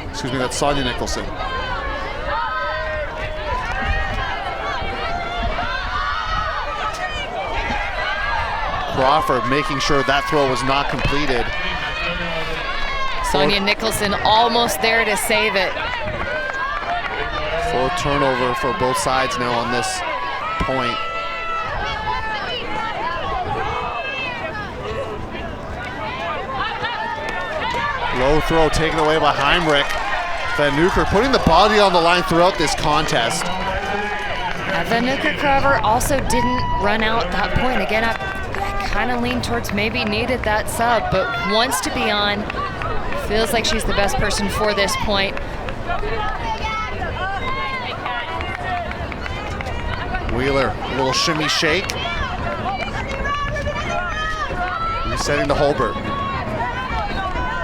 Excuse me, that's Sonia Nicholson. Crawford making sure that throw was not completed. Sonia Nicholson almost there to save it. Full turnover for both sides now on this point. Low throw taken away by Heinrich. Van Newkirk putting the body on the line throughout this contest. Van Newkirk, however, also didn't run out that point. Again, I kind of leaned towards maybe needed that sub, but wants to be on. Feels like she's the best person for this point. Wheeler, a little shimmy shake. Resetting to Holbert.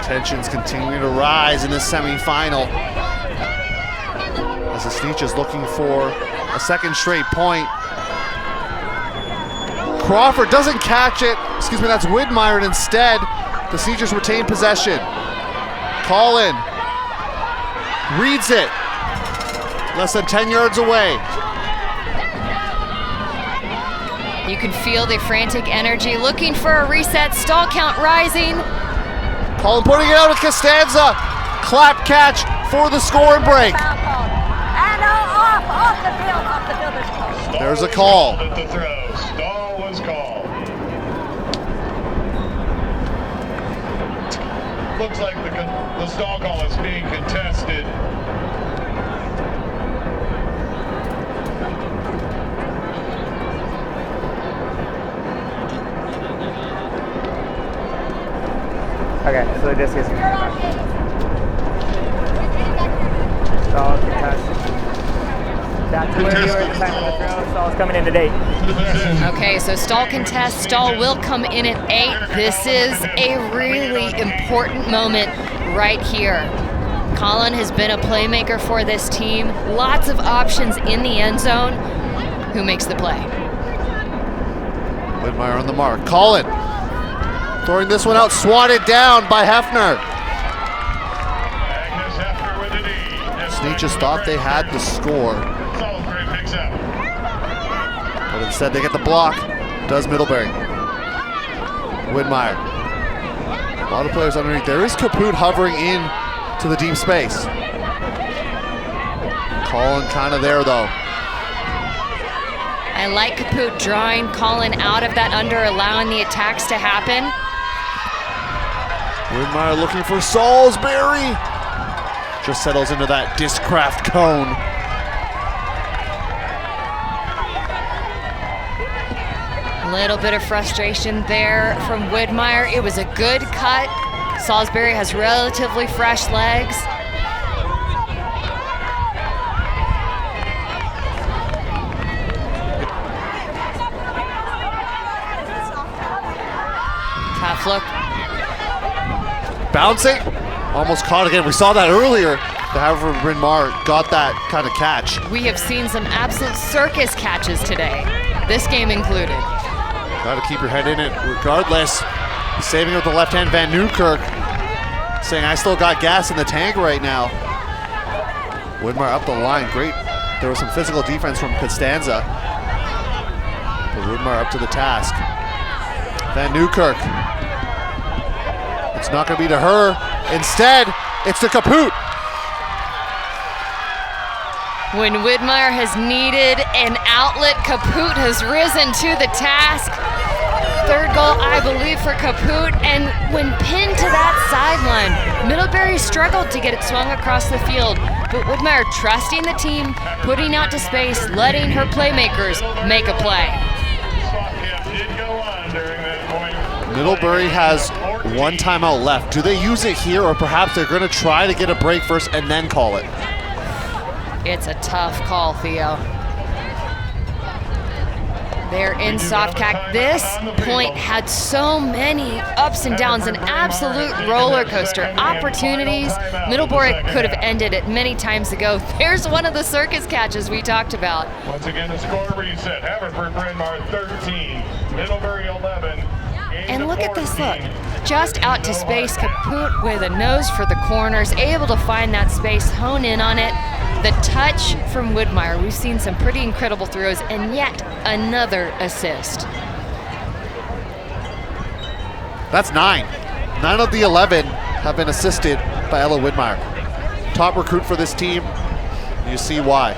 Tensions continuing to rise in the semifinal as the Sneetches looking for a second straight point. Crawford doesn't catch it. Excuse me, that's Widmeyer, and instead the Sneetches retain possession. Collin reads it. Less than 10 yards away. You can feel the frantic energy, looking for a reset, stall count rising. Collin putting it out with Costanza. Clap catch for the score and break. And off the field, there's a call. There's a call. At the throw. Stall was called. Looks like the stall call is being contested. Okay, so the disc is stall contest. That's where you were at the time of the throw. Stall's coming in at 8. Okay, so stall contest. Stall will come in at 8. This is a really important moment right here. Colin has been a playmaker for this team. Lots of options in the end zone. Who makes the play? Widmeyer on the mark. Colin throwing this one out, swatted down by Hefner. Sneetches thought they had the score, but instead they get the block. Does Middlebury. Widmeyer. A lot of players underneath. There is Kaput hovering in to the deep space. Colin kind of there though. I like Kaput drawing Colin out of that under, allowing the attacks to happen. Widmeyer looking for Salisbury. Just settles into that discraft cone. A little bit of frustration there from Widmeyer. It was a good cut. Salisbury has relatively fresh legs. Tough look. Bouncing, almost caught again. We saw that earlier. The Haverford Bryn Mawr got that kind of catch. We have seen some absolute circus catches today, this game included. Got to keep your head in it regardless. Saving with the left hand, Van Newkirk saying, I still got gas in the tank right now. Widmeyer up the line, great. There was some physical defense from Costanza. But Widmeyer up to the task. Van Newkirk. It's not going to be to her. Instead, it's to Kaput. When Widmeyer has needed an outlet, Kaput has risen to the task. Third goal, I believe, for Kaput. And when pinned to that sideline, Middlebury struggled to get it swung across the field. But Widmeyer trusting the team, putting out to space, letting her playmakers make a play. Middlebury has one timeout left. Do they use it here, or perhaps they're going to try to get a break first and then call it? It's a tough call, Theo. They're in soft cack. This point had so many ups and downs, an absolute roller coaster. Opportunities. Middlebury could have ended it many times ago. There's one of the circus catches we talked about. Once again, the score reset. Haverford Bryn Mawr 13, Middlebury 11. And look at this look. Just out to space, Kaput with a nose for the corners, able to find that space, hone in on it. The touch from Widmeyer. We've seen some pretty incredible throws, and yet another assist. That's 9. 9 of the 11 have been assisted by Ella Widmeyer. Top recruit for this team. You see why.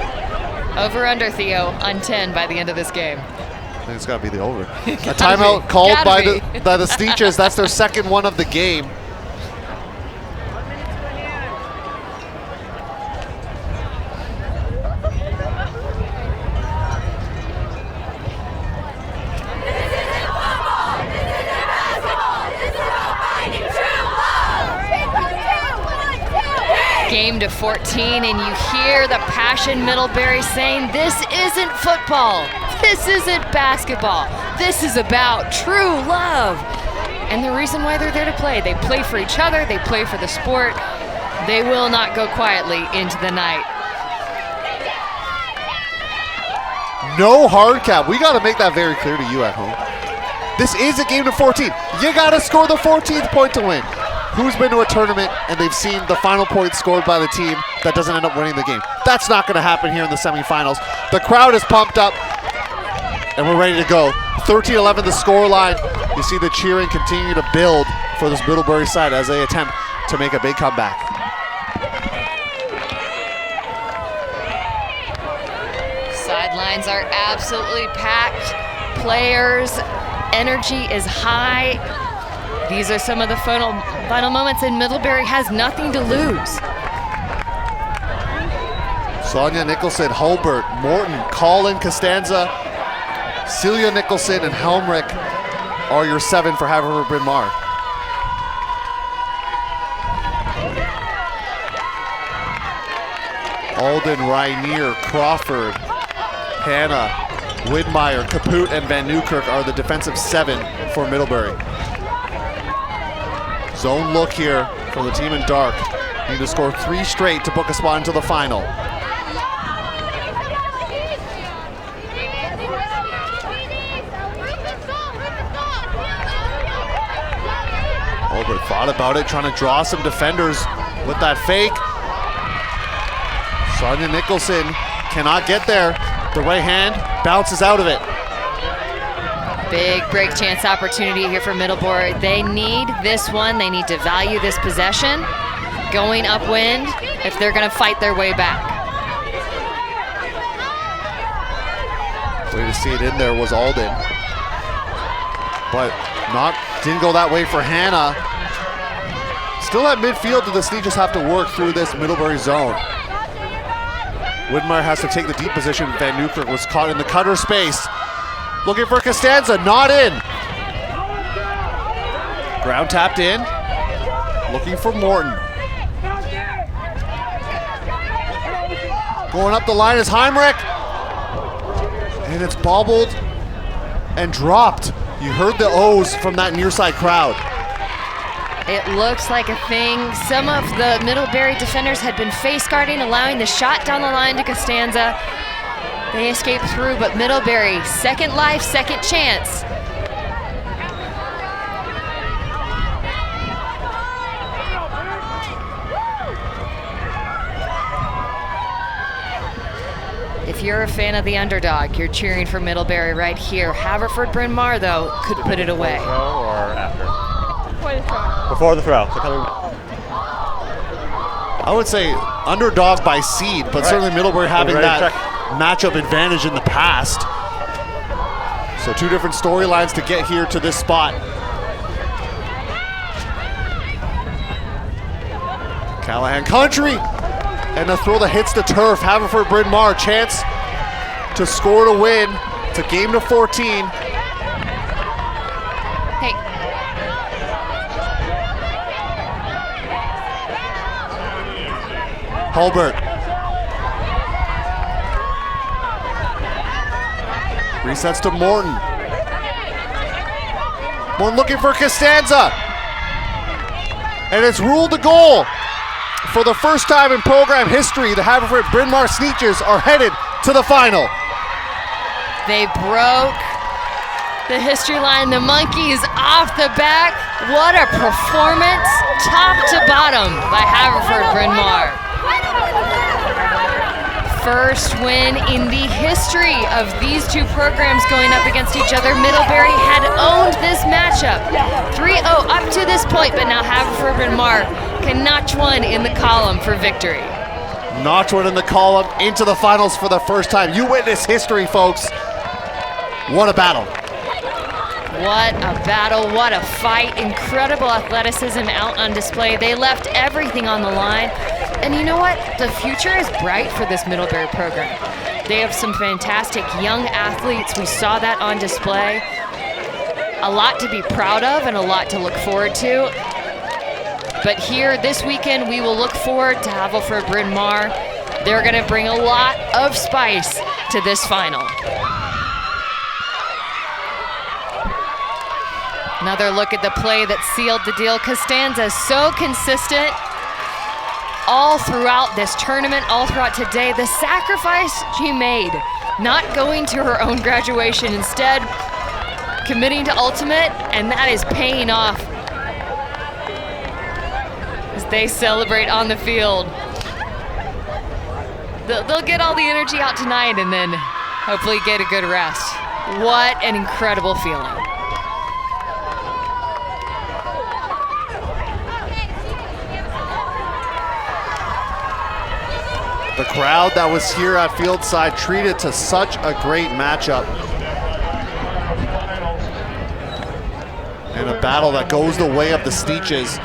Over under, Theo, on 10 by the end of this game. I think it's got to be the over. A timeout called by the Sneetches. That's their second one of the game. Game to 14, and you hear the passion Middlebury saying, this isn't football, this isn't basketball, this is about true love. And the reason why they're there to play, they play for each other, they play for the sport. They will not go quietly into the night. No hard cap. We got to make that very clear to you at home. This is a game to 14. You got to score the 14th point to win. Who's been to a tournament and they've seen the final point scored by the team that doesn't end up winning the game? That's not going to happen here in the semifinals. The crowd is pumped up, and we're ready to go. 13-11 the score line. You see the cheering continue to build for this Middlebury side as they attempt to make a big comeback. Sidelines are absolutely packed. Players' energy is high. These are some of the final moments, and Middlebury has nothing to lose. Sonia Nicholson, Hulbert, Morton, Colin, Costanza, Celia Nicholson, and Helmrich are your 7 for Haverford Bryn Mawr. Alden, Rainier, Crawford, Hannah, Widmeyer, Kaput, and Van Newkirk are the defensive 7 for Middlebury. Zone look here from the team in dark. Need to score 3 straight to book a spot into the final. Holbert thought about it, trying to draw some defenders with that fake. Sonia Nicholson cannot get there. The right hand bounces out of it. Big break chance opportunity here for Middlebury. They need this one. They need to value this possession going upwind if they're going to fight their way back. Way to see it in there was Alden. But didn't go that way for Hannah. Still at midfield, do the Sneetches have to work through this Middlebury zone. Widmeyer has to take the deep position. Van Newkirk was caught in the cutter space. Looking for Costanza, not in. Ground tapped in. Looking for Morton. Going up the line is Heimrich. And it's bobbled and dropped. You heard the O's from that near side crowd. It looks like a thing. Some of the Middlebury defenders had been face guarding, allowing the shot down the line to Costanza. They escaped through, but Middlebury, second life, second chance. If you're a fan of the underdog, you're cheering for Middlebury right here. Haverford, Bryn Mawr, though, could put it away. Before or after? Before the throw. Before the throw. So coming. I would say underdog by seed, but certainly Middlebury having that matchup advantage in the past. So 2 different storylines to get here to this spot. Callahan country, and a throw that hits the turf. Haverford, Bryn Mawr, chance to score to win. It's a game to 14. Hey. Hulbert. Resets to Morton. Morton looking for Costanza. And it's ruled a goal. For the first time in program history, the Haverford Bryn Mawr Sneetches are headed to the final. They broke the history line. The Monkeys off the back. What a performance, top to bottom, by Haverford Bryn Mawr. First win in the history of these 2 programs going up against each other. Middlebury had owned this matchup. 3-0 up to this point, but now Haverford Bryn Mawr can notch one in the column for victory. Notch one in the column, into the finals for the first time. You witness history, folks. What a battle. What a battle, what a fight. Incredible athleticism out on display. They left everything on the line. And you know what? The future is bright for this Middlebury program. They have some fantastic young athletes. We saw that on display. A lot to be proud of and a lot to look forward to. But here this weekend, we will look forward to Haverford Bryn Mawr. They're going to bring a lot of spice to this final. Another look at the play that sealed the deal. Costanza so consistent all throughout this tournament, all throughout today. The sacrifice she made, not going to her own graduation, instead committing to Ultimate, and that is paying off as they celebrate on the field. They'll get all the energy out tonight and then hopefully get a good rest. What an incredible feeling. The crowd that was here at Fieldside treated to such a great matchup. And a battle that goes the way of the Sneetches.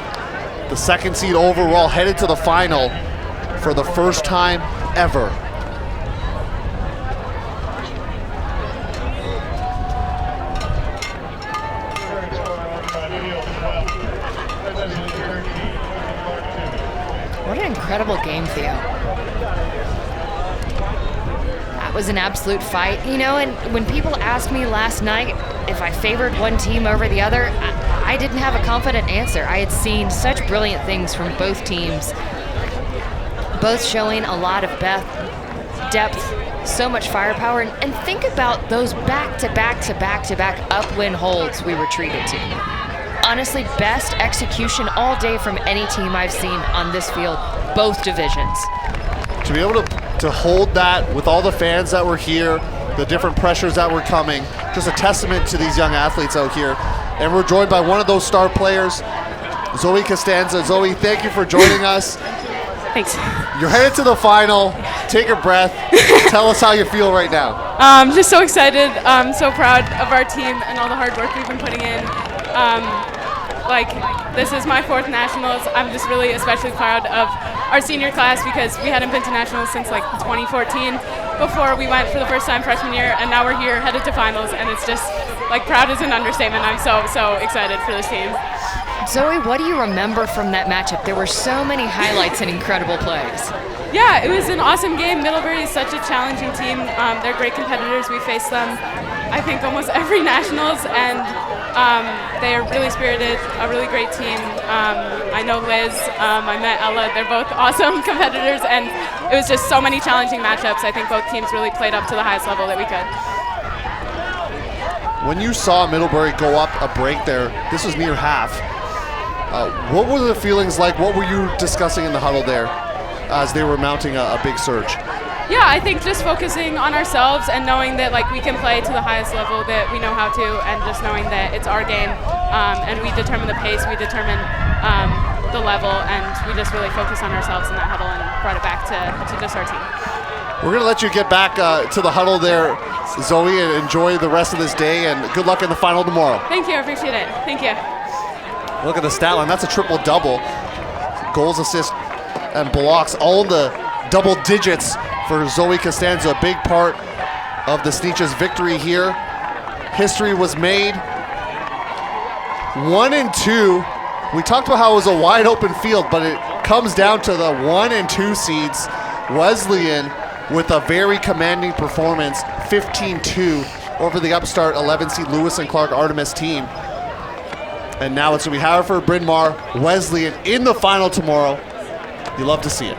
The 2nd seed overall headed to the final for the first time ever. What an incredible game, Theo. That was an absolute fight, you know, and when people asked me last night if I favored one team over the other, I didn't have a confident answer. I had seen such brilliant things from both teams both showing a lot of depth, so much firepower, and think about those back-to-back upwind holds we were treated to. Honestly, best execution all day from any team I've seen on this field, both divisions. To be able to hold that with all the fans that were here, the different pressures that were coming, just a testament to these young athletes out here. And we're joined by one of those star players, Zoe Costanza. Zoe, thank you for joining us. Thanks. You're headed to the final. Take a breath. Tell us how you feel right now. Just so excited. So proud of our team and all the hard work we've been putting in. This is my 4th nationals. I'm just really especially proud of our senior class because we hadn't been to nationals since 2014 before we went for the first time freshman year, and now we're here headed to finals, and it's just proud is an understatement. I'm so excited for this team. Zoe, what do you remember from that matchup? There were so many highlights and incredible plays. Yeah, it was an awesome game. Middlebury is such a challenging team. They're great competitors. We faced them, I think, almost every nationals, and they are really spirited, a really great team. I know Liz, I met Ella. They're both awesome competitors, and it was just so many challenging matchups. I think both teams really played up to the highest level that we could. When you saw Middlebury go up a break there, this was near half. What were the feelings like? What were you discussing in the huddle there as they were mounting a big surge? Yeah, I think just focusing on ourselves and knowing that we can play to the highest level that we know how to, and just knowing that it's our game, and we determine the pace, we determine the level, and we just really focus on ourselves in that huddle and brought it back to just our team. We're going to let you get back to the huddle there, Zoe, and enjoy the rest of this day, and good luck in the final tomorrow. Thank you, I appreciate it. Thank you. Look at the stat line. That's a triple-double. Goals, assists, and blocks, all in the double digits for Zoe Costanza. A big part of the Sneetches' victory here. History was made. 1 and 2. We talked about how it was a wide-open field, but it comes down to the 1 and 2 seeds. Wesleyan with a very commanding performance, 15-2 over the upstart 11-seed Lewis and Clark Artemis team. And now it's going to be Haverford, Bryn Mawr, Wesleyan in the final tomorrow. You love to see it.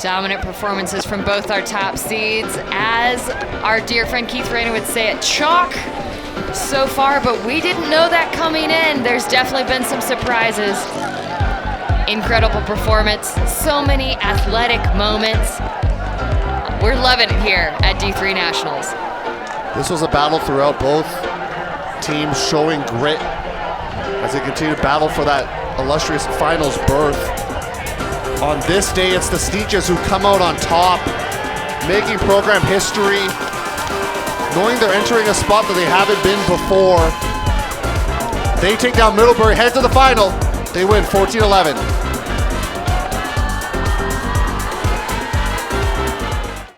Dominant performances from both our top seeds. As our dear friend Keith Rayner would say, it chalk so far, but we didn't know that coming in. There's definitely been some surprises. Incredible performance, so many athletic moments. We're loving it here at D3 Nationals. This was a battle throughout, both teams showing grit as they continue to battle for that illustrious finals berth. On this day, it's the Sneetches who come out on top, making program history, knowing they're entering a spot that they haven't been before. They take down Middlebury, head to the final. They win 14-11.